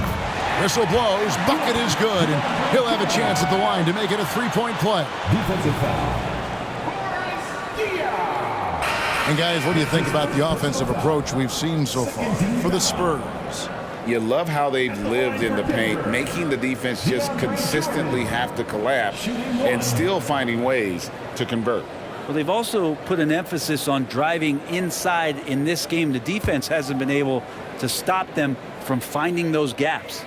A: Whistle blows. Bucket is good. And he'll have a chance at the line to make it a 3-point play.
E: Defensive foul.
A: And guys, what do you think about the offensive approach we've seen so far for the Spurs?
B: You love how they've lived in the paint, making the defense just consistently have to collapse and still finding ways to convert.
D: Well, they've also put an emphasis on driving inside in this game. The defense hasn't been able to stop them from finding those gaps.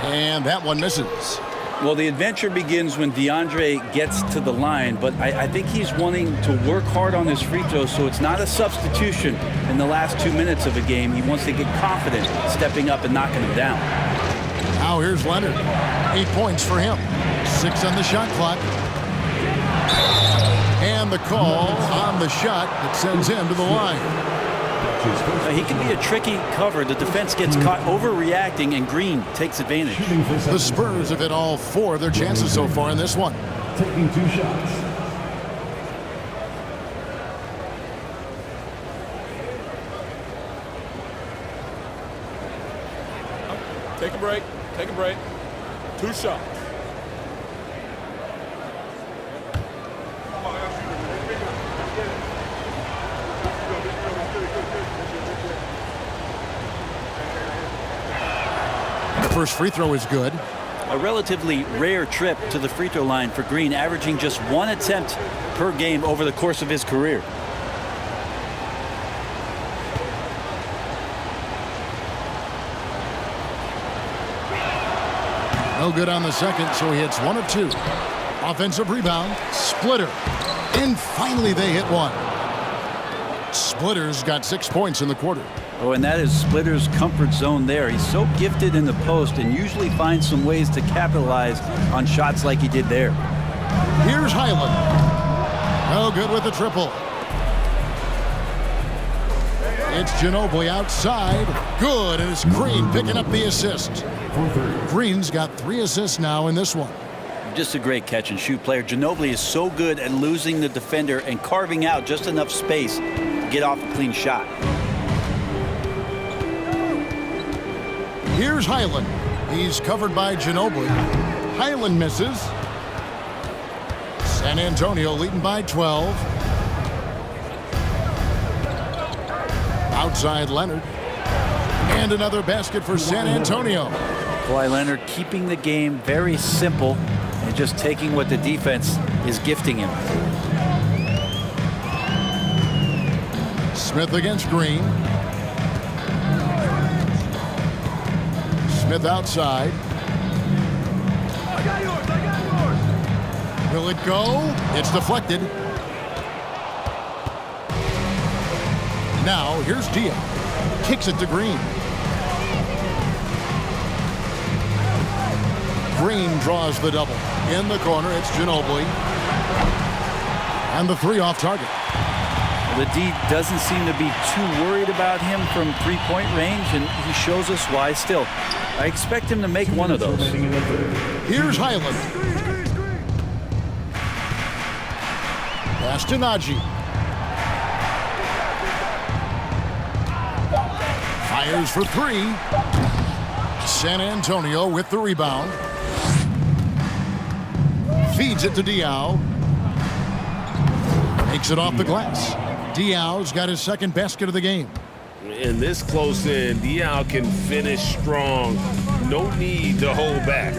A: And that one misses.
D: Well, the adventure begins when DeAndre gets to the line, but I think he's wanting to work hard on his free throws, so it's not a substitution in the last 2 minutes of a game. He wants to get confident, stepping up and knocking them down.
A: Now here's Leonard. 8 points for him. 6 on the shot clock. And the call on the shot that sends him to the line.
D: He can be a tricky cover. The defense gets caught overreacting, and Green takes advantage.
A: The Spurs have hit all 4 of their chances so far in this one.
E: Taking 2 shots.
F: Take a break. Take a break. 2 shots.
A: The first free throw is good.
D: A relatively rare trip to the free throw line for Green, averaging just 1 attempt per game over the course of his career.
A: No good on the second, so he hits 1 of 2. Offensive rebound, Splitter. And finally they hit one. Splitter's got 6 points in the quarter.
D: Oh, and that is Splitter's comfort zone there. He's so gifted in the post and usually finds some ways to capitalize on shots like he did there.
A: Here's Highland. No good with the triple. It's Ginobili outside. Good, and it's Green picking up the assist. Green's got 3 assists now in this one.
D: Just a great catch and shoot player. Ginobili is so good at losing the defender and carving out just enough space to get off a clean shot.
A: Here's Highland. He's covered by Ginobili. Highland misses. San Antonio leading by 12. Outside Leonard. And another basket for San Antonio.
D: Kawhi Leonard keeping the game very simple and just taking what the defense is gifting him.
A: Smith against Green. Smith outside.
E: I got yours.
A: Will it go? It's deflected. Now here's Diaz. Kicks it to Green. Green draws the double. In the corner, it's Ginobili. And the 3 off target.
D: The D doesn't seem to be too worried about him from 3-point range, and he shows us why still. I expect him to make one of those.
A: Here's Highland. Pass to Najee. Fires for 3. San Antonio with the rebound. Feeds it to Diaw. Makes it off the glass. Diaw's got his 2nd basket of the game.
H: In this close in, Diaw can finish strong. No need to hold back.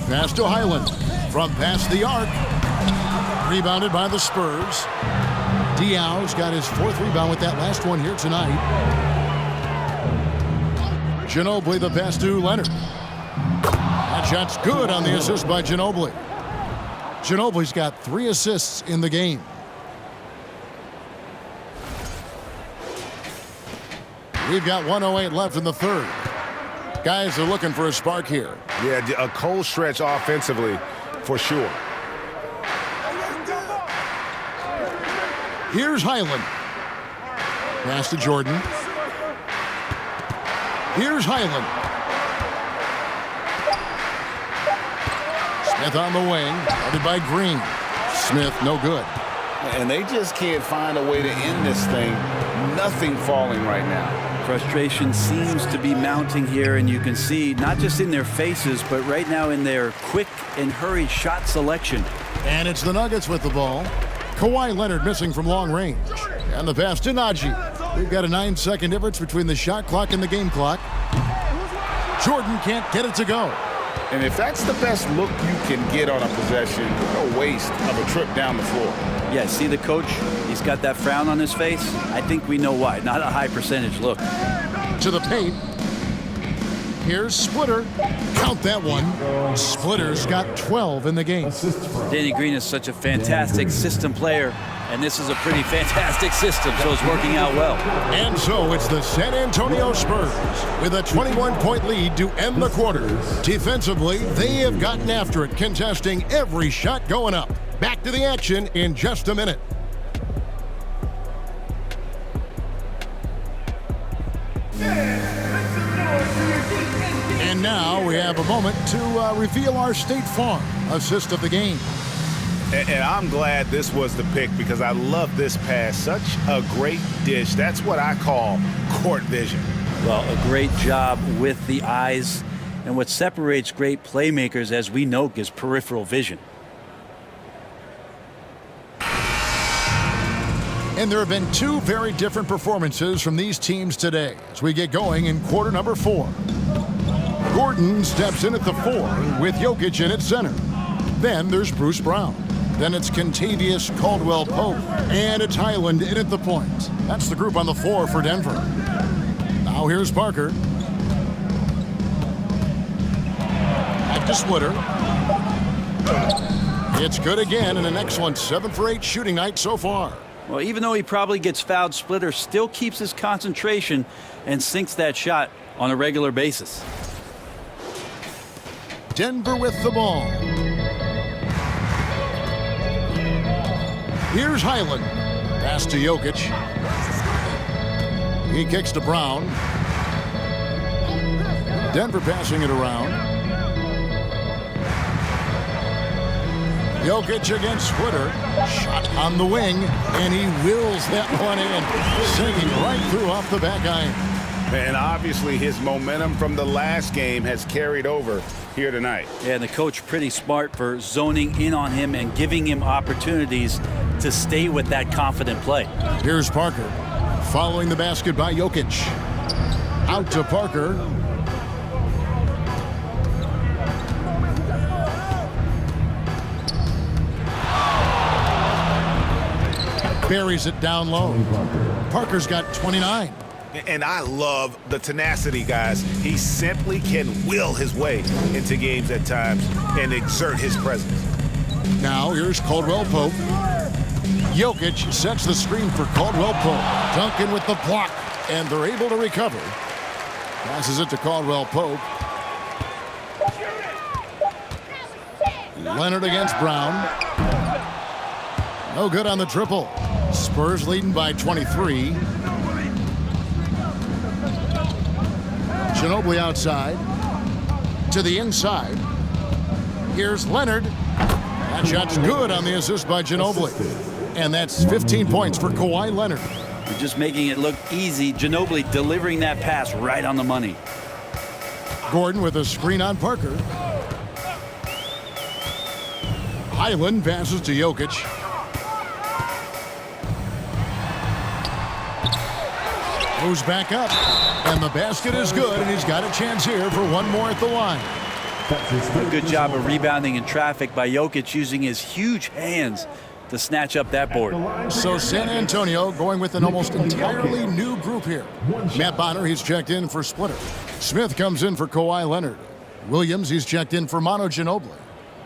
A: Pass to Highland. From past the arc. Rebounded by the Spurs. Diaw's got his 4th rebound with that last one here tonight. Ginobili the pass to Leonard. That shot's good on the assist by Ginobili. Ginobili's got 3 assists in the game. We've got 1:08 left in the 3rd. Guys are looking for a spark here.
B: Yeah, a cold stretch offensively for sure.
A: Here's Highland. Pass to Jordan. Here's Highland. Smith on the wing, guarded by Green. Smith, no good.
C: And they just can't find a way to end this thing. Nothing falling right now.
D: Frustration seems to be mounting here, and you can see not just in their faces, but right now in their quick and hurried shot selection.
A: And it's the Nuggets with the ball. Kawhi Leonard missing from long range. And the pass to Najee. We've got a 9-second difference between the shot clock and the game clock. Jordan can't get it to go.
C: And if that's the best look you can get on a possession, a waste of a trip down the floor.
D: Yeah, see the coach? He's got that frown on his face. I think we know why. Not a high percentage look.
A: To the paint. Here's Splitter. Count that one. Splitter's got 12 in the game.
D: Danny Green is such a fantastic system player, and this is a pretty fantastic system, so it's working out well.
A: And so it's the San Antonio Spurs with a 21-point lead to end the quarter. Defensively, they have gotten after it, contesting every shot going up. Back to the action in just a minute. And now we have a moment to reveal our State Farm assist of the game.
B: And I'm glad this was the pick because I love this pass. Such a great dish. That's what I call court vision.
D: Well, a great job with the eyes. And what separates great playmakers, as we know, is peripheral vision.
A: And there have been two very different performances from these teams today as we get going in quarter number 4. Gordon steps in at the 4 with Jokic in at center. Then there's Bruce Brown. Then it's Contavious Caldwell-Pope. And it's Highland in at the point. That's the group on the 4 for Denver. Now here's Parker. Back to Splitter. It's good again and an excellent 7 for 8 shooting night so far.
D: Well, even though he probably gets fouled, Splitter still keeps his concentration and sinks that shot on a regular basis.
A: Denver with the ball. Here's Highland. Pass to Jokic. He kicks to Brown. Denver passing it around. Jokic against Splitter. Shot on the wing, and he wills that one in, sinking right through off the back iron.
B: And obviously his momentum from the last game has carried over here tonight.
D: Yeah, and the coach pretty smart for zoning in on him and giving him opportunities to stay with that confident play.
A: Here's Parker. Following the basket by Jokic. Out to Parker. Buries it down low. Parker's got 29.
B: And I love the tenacity, guys. He simply can will his way into games at times and exert his presence.
A: Now here's Caldwell-Pope. Jokic sets the screen for Caldwell-Pope. Duncan with the block, and they're able to recover. Passes it to Caldwell-Pope. Leonard against Brown. No good on the triple. Spurs leading by 23. Ginobili outside. To the inside. Here's Leonard. That shot's good on the assist by Ginobili. And that's 15 points for Kawhi Leonard.
D: You're just making it look easy. Ginobili delivering that pass right on the money.
A: Gordon with a screen on Parker. Highland passes to Jokic. Moves back up, and the basket is good, and he's got a chance here for one more at the line.
D: A good job of rebounding in traffic by Jokic, using his huge hands to snatch up that board.
A: So San Antonio going with an almost entirely new group here. Matt Bonner, he's checked in for Splitter. Smith comes in for Kawhi Leonard. Williams, he's checked in for Manu Ginobili.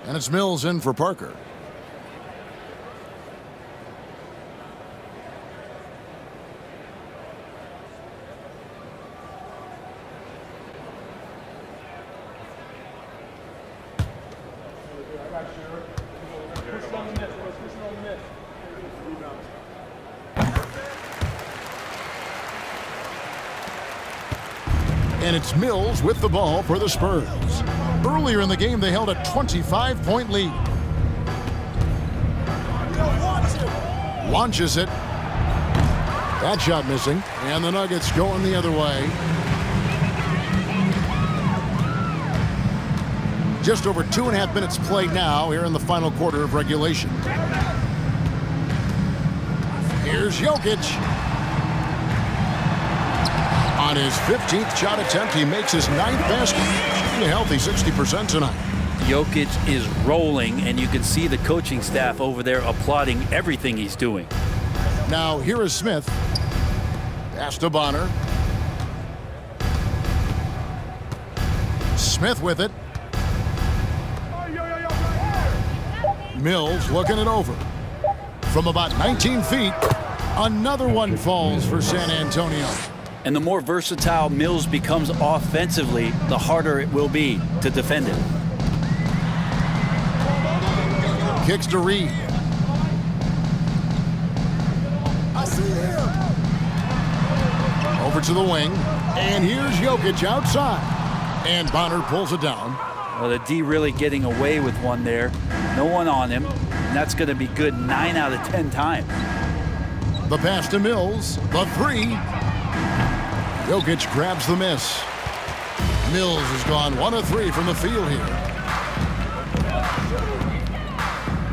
A: And it's Mills in for Parker. And it's Mills with the ball for the Spurs. Earlier in the game, they held a 25-point lead. Launches it. That shot missing. And the Nuggets going the other way. Just over 2.5 minutes played now here in the final quarter of regulation. Here's Jokic. On his 15th shot attempt, he makes his 9th basket. Shooting a healthy 60% tonight.
D: Jokic is rolling, and you can see the coaching staff over there applauding everything he's doing.
A: Now, here is Smith. Pass to Bonner. Smith with it. Mills looking it over. From about 19 feet, another one falls for San Antonio.
D: And the more versatile Mills becomes offensively, the harder it will be to defend it.
A: Kicks to Reed. I see him. Over to the wing. And here's Jokic outside. And Bonner pulls it down.
D: Well, the D really getting away with one there. No one on him. And that's going to be good 9 out of 10 times.
A: The pass to Mills. The three. Jokic grabs the miss. Mills has gone 1 of 3 from the field here.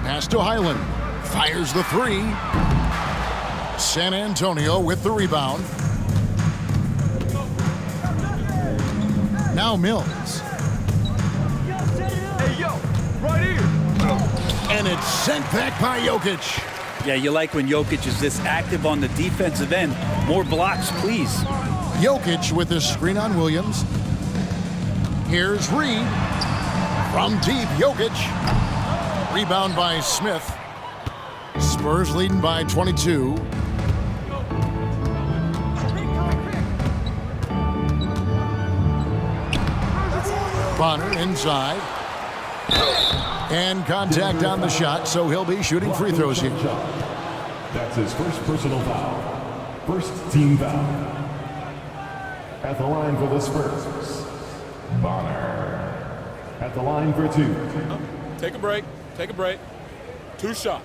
A: Pass to Highland. Fires the three. San Antonio with the rebound. Now Mills.
F: Hey, yo, right here.
A: And it's sent back by Jokic.
D: Yeah, you like when Jokic is this active on the defensive end. More blocks, please.
A: Jokic with his screen on Williams. Here's Reed. From deep, Jokic. Rebound by Smith. Spurs leading by 22. Bonner inside. And contact on the shot, so he'll be shooting free throws here.
E: That's his first personal foul. First team foul. At the line for the Spurs, Bonner. At the line for 2.
F: Take a break. Take a break. 2 shots.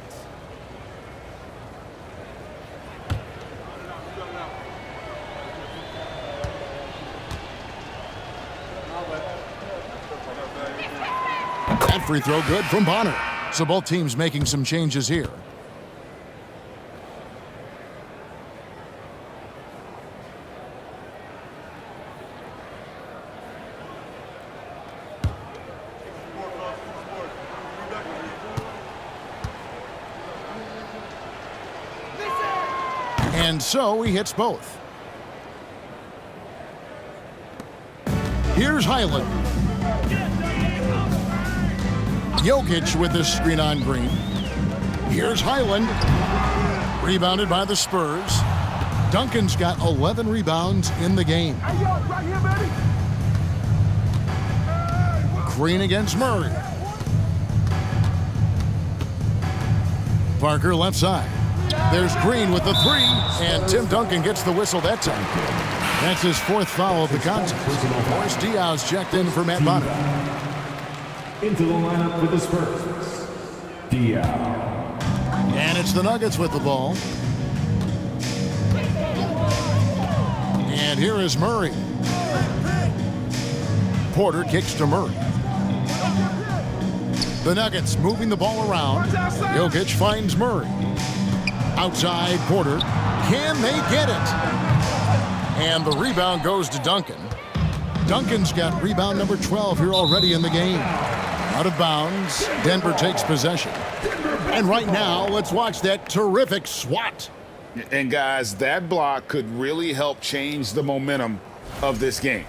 A: That free throw good from Bonner. So both teams making some changes here. And so he hits both. Here's Highland. Jokic with this screen on Green. Here's Highland. Rebounded by the Spurs. Duncan's got 11 rebounds in the game.
F: Hey, yo, right here, baby.
A: Green against Murray. Parker left side. There's Green with the three, and Tim Duncan gets the whistle that time. That's his 4th foul of the contest. Morris Diaz checked in for Matt Bonner.
E: Into the lineup for the Spurs, Diaz.
A: And it's the Nuggets with the ball. And here is Murray. Porter kicks to Murray. The Nuggets moving the ball around. Jokic finds Murray. Outside Porter. Can they get it? And the rebound goes to Duncan. Duncan's got rebound number 12 here already in the game. Out of bounds. Denver takes possession. And right now, let's watch that terrific swat.
B: And guys, that block could really help change the momentum of this game.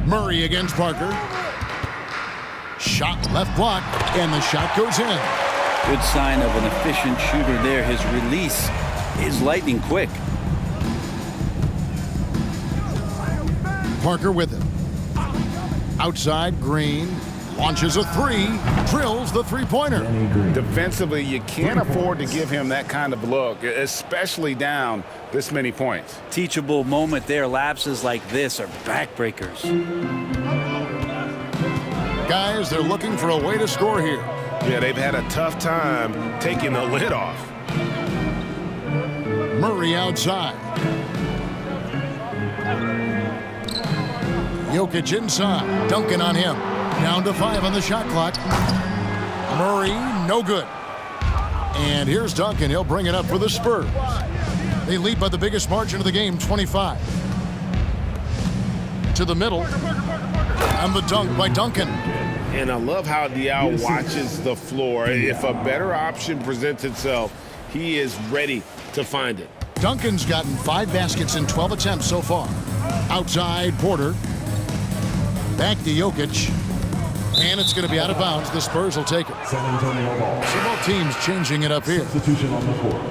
A: Murray against Parker. Shot left block, and the shot goes in.
D: Good sign of an efficient shooter there. His release is lightning quick.
A: Parker with it. Outside, Green. Launches a three. Drills the three-pointer.
B: Defensively, you can't afford to give him that kind of look, especially down this many points.
D: Teachable moment there. Lapses like this are backbreakers.
A: Guys, they're looking for a way to score here.
H: Yeah, they've had a tough time taking the lid off.
A: Murray outside. Jokic inside. Duncan on him. Down to 5 on the shot clock. Murray, no good. And here's Duncan. He'll bring it up for the Spurs. They lead by the biggest margin of the game, 25. To the middle. And the dunk by Duncan.
H: And I love how Diaw watches the floor. If a better option presents itself, he is ready to find it.
A: Duncan's gotten 5 baskets in 12 attempts so far. Outside, Porter. Back to Jokic. And it's going to be out of bounds. The Spurs will take it.
E: San Antonio ball.
A: So both teams changing it up here.
E: Substitution on the court.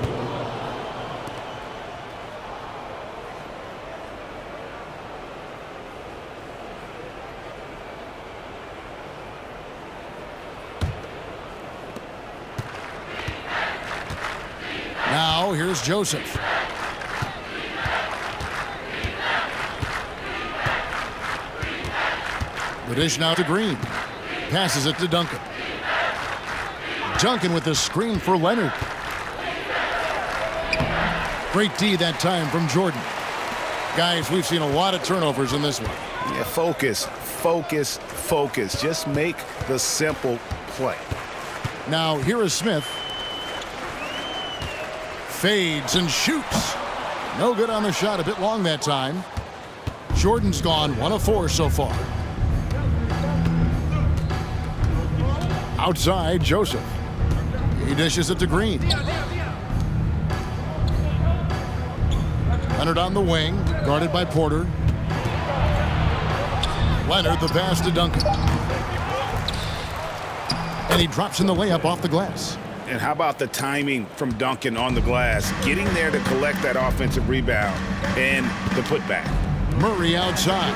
A: Now here's Joseph. The dish now to Green. Passes it to Duncan. Duncan with the screen for Leonard. Great D that time from Jordan. Guys, we've seen a lot of turnovers in this one.
B: Yeah, focus, focus, focus. Just make the simple play.
A: Now here is Smith. Fades and shoots. No good on the shot. A bit long that time. Jordan's gone 1 of 4 so far. Outside, Joseph. He dishes it to Green. Leonard on the wing, guarded by Porter. Leonard, the pass to Duncan. And he drops in the layup off the glass.
B: And how about the timing from Duncan on the glass, getting there to collect that offensive rebound and the putback.
A: Murray outside.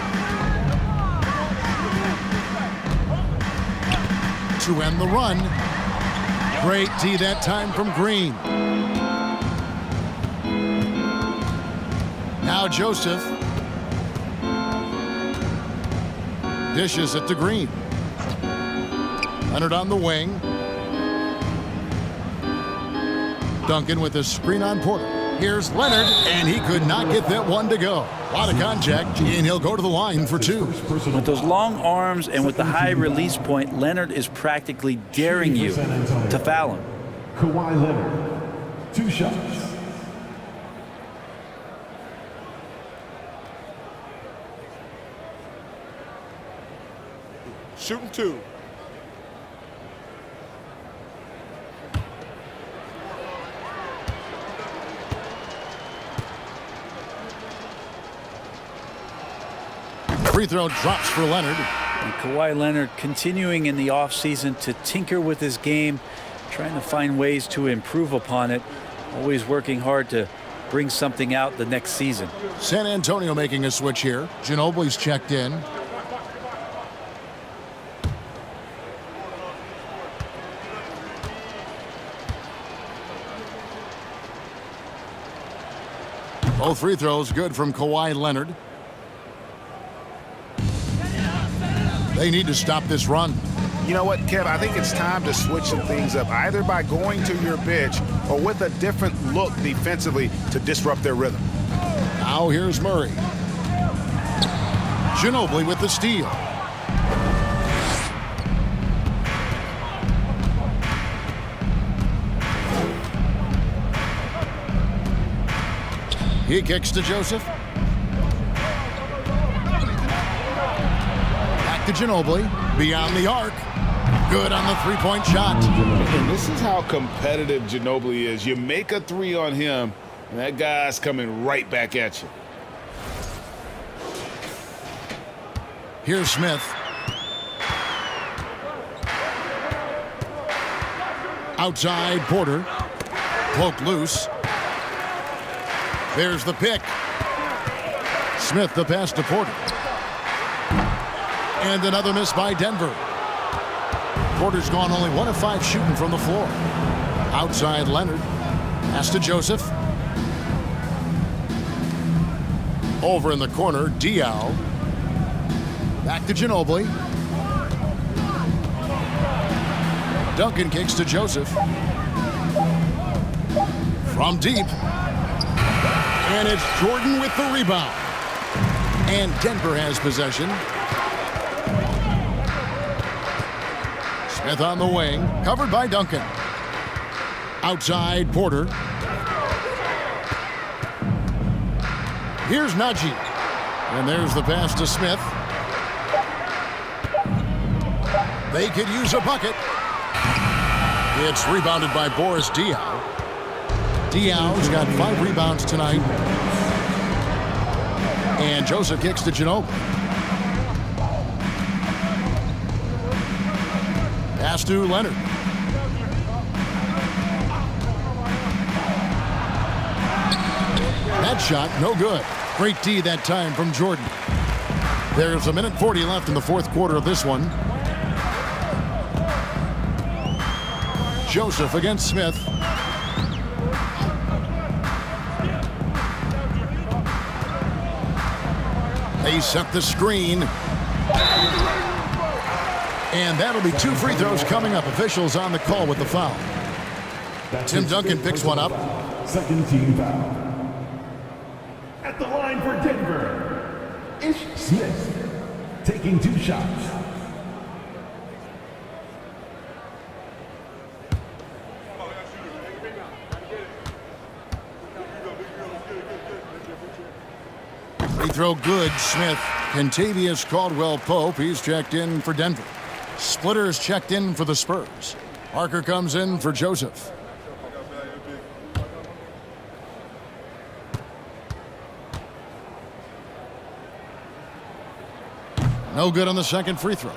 A: To end the run. Great D that time from Green. Now Joseph. Dishes it to Green. Leonard on the wing. Duncan with a screen on Porter. Here's Leonard, and he could not get that one to go. A lot of contact, and he'll go to the line for 2.
D: With those long arms and with the high release point, Leonard is practically daring you to foul him.
E: Kawhi Leonard, 2 shots.
F: Shooting 2.
A: Free throw drops for Leonard.
D: And Kawhi Leonard continuing in the offseason to tinker with his game, trying to find ways to improve upon it, always working hard to bring something out the next season.
A: San Antonio making a switch here. Ginobili's checked in. Both free throws good from Kawhi Leonard. They need to stop this run.
B: You know what, Kev? I think it's time to switch some things up, either by going to your bench or with a different look defensively to disrupt their rhythm.
A: Now here's Murray. Ginobili with the steal. He kicks to Joseph. Back to Ginobili. Beyond the arc. Good on the three-point shot.
C: And this is how competitive Ginobili is. You make a 3 on him, and that guy's coming right back at you.
A: Here's Smith. Outside, Porter. Poke loose. There's the pick. Smith the pass to Porter. And another miss by Denver. Porter's gone only 1 of 5 shooting from the floor. Outside Leonard. Pass to Joseph. Over in the corner, Diaw. Back to Ginobili. Duncan kicks to Joseph. From deep. And it's Jordan with the rebound. And Denver has possession. Smith on the wing, covered by Duncan. Outside, Porter. Here's Najee. And there's the pass to Smith. They could use a bucket. It's rebounded by Boris Diaw. Diaw's got 5 rebounds tonight. And Joseph kicks to Ginobili. Pass to Leonard. That shot, no good. Great D that time from Jordan. There's 1:40 left in the fourth quarter of this one. Joseph against Smith. They set the screen. And that'll be 2 free throws coming up. Officials on the call with the foul. Tim Duncan picks one up.
E: Second team foul. At the line for Denver, Ish Smith, taking 2 shots.
A: Free throw good, Smith. Kentavious Caldwell-Pope, he's checked in for Denver. Splitter's checked in for the Spurs. Parker comes in for Joseph. No good on the second free throw.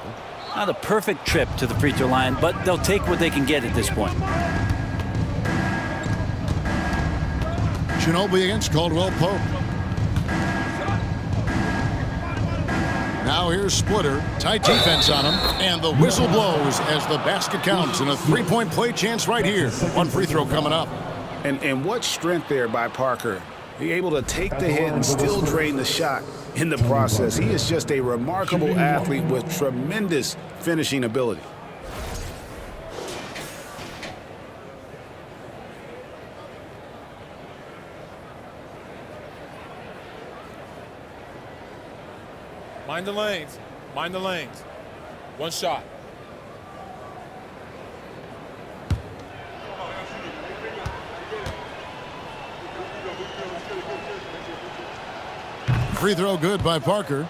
D: Not a perfect trip to the free throw line, but they'll take what they can get at this point.
A: Ginobili against Caldwell-Pope. Now here's Splitter. Tight defense on him. And the whistle blows as the basket counts. And a 3-point play chance right here. 1 free throw coming up.
B: And what strength there by Parker. He able to take the hit and still drain the shot in the process. He is just a remarkable athlete with tremendous finishing ability.
F: Mind the lanes. Mind the lanes. 1 shot.
A: Free throw good by Parker.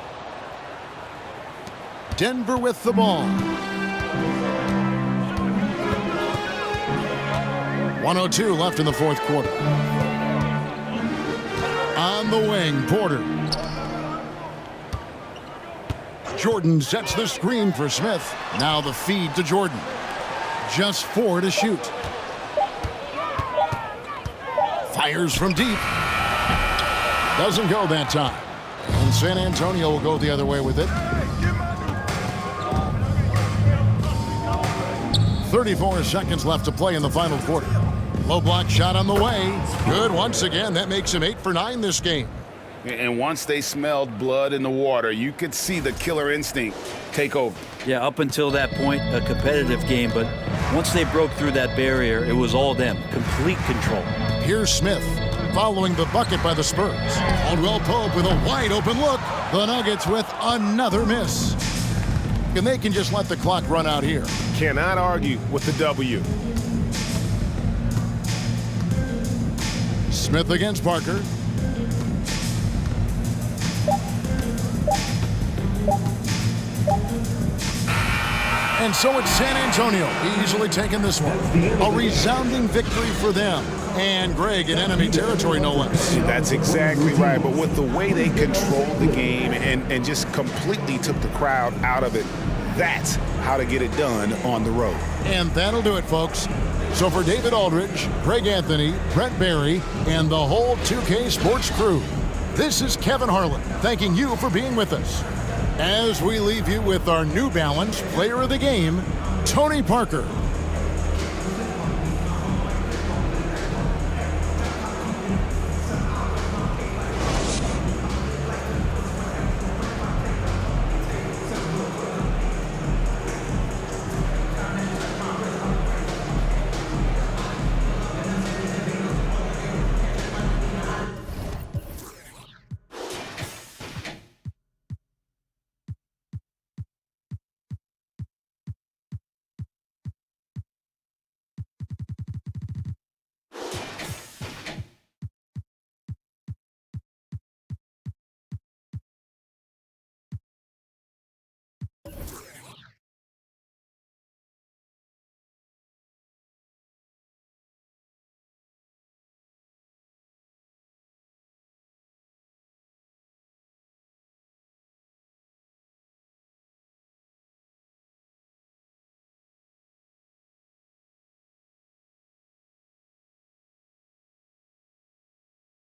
A: Denver with the ball. 1:02 left in the fourth quarter. On the wing, Porter. Jordan sets the screen for Smith. Now the feed to Jordan. Just 4 to shoot. Fires from deep. Doesn't go that time. And San Antonio will go the other way with it. 34 seconds left to play in the final quarter. Low block shot on the way. Good once again. That makes him 8 for 9 this game.
B: And once they smelled blood in the water, you could see the killer instinct take over.
D: Yeah, up until that point, a competitive game. But once they broke through that barrier, it was all them. Complete control.
A: Here's Smith following the bucket by the Spurs. Caldwell-Pope with a wide open look. The Nuggets with another miss. And they can just let the clock run out here.
H: Cannot argue with the W.
A: Smith against Parker. And so it's San Antonio easily taking this one. A resounding victory for them. And Greg in enemy territory, no less.
B: That's exactly right. But with the way they controlled the game and just completely took the crowd out of it, that's how to get it done on the road.
A: And that'll do it, folks. So for David Aldridge, Greg Anthony, Brent Barry, and the whole 2K Sports crew, this is Kevin Harlan thanking you for being with us. As we leave you with our New Balance Player of the Game, Tony Parker.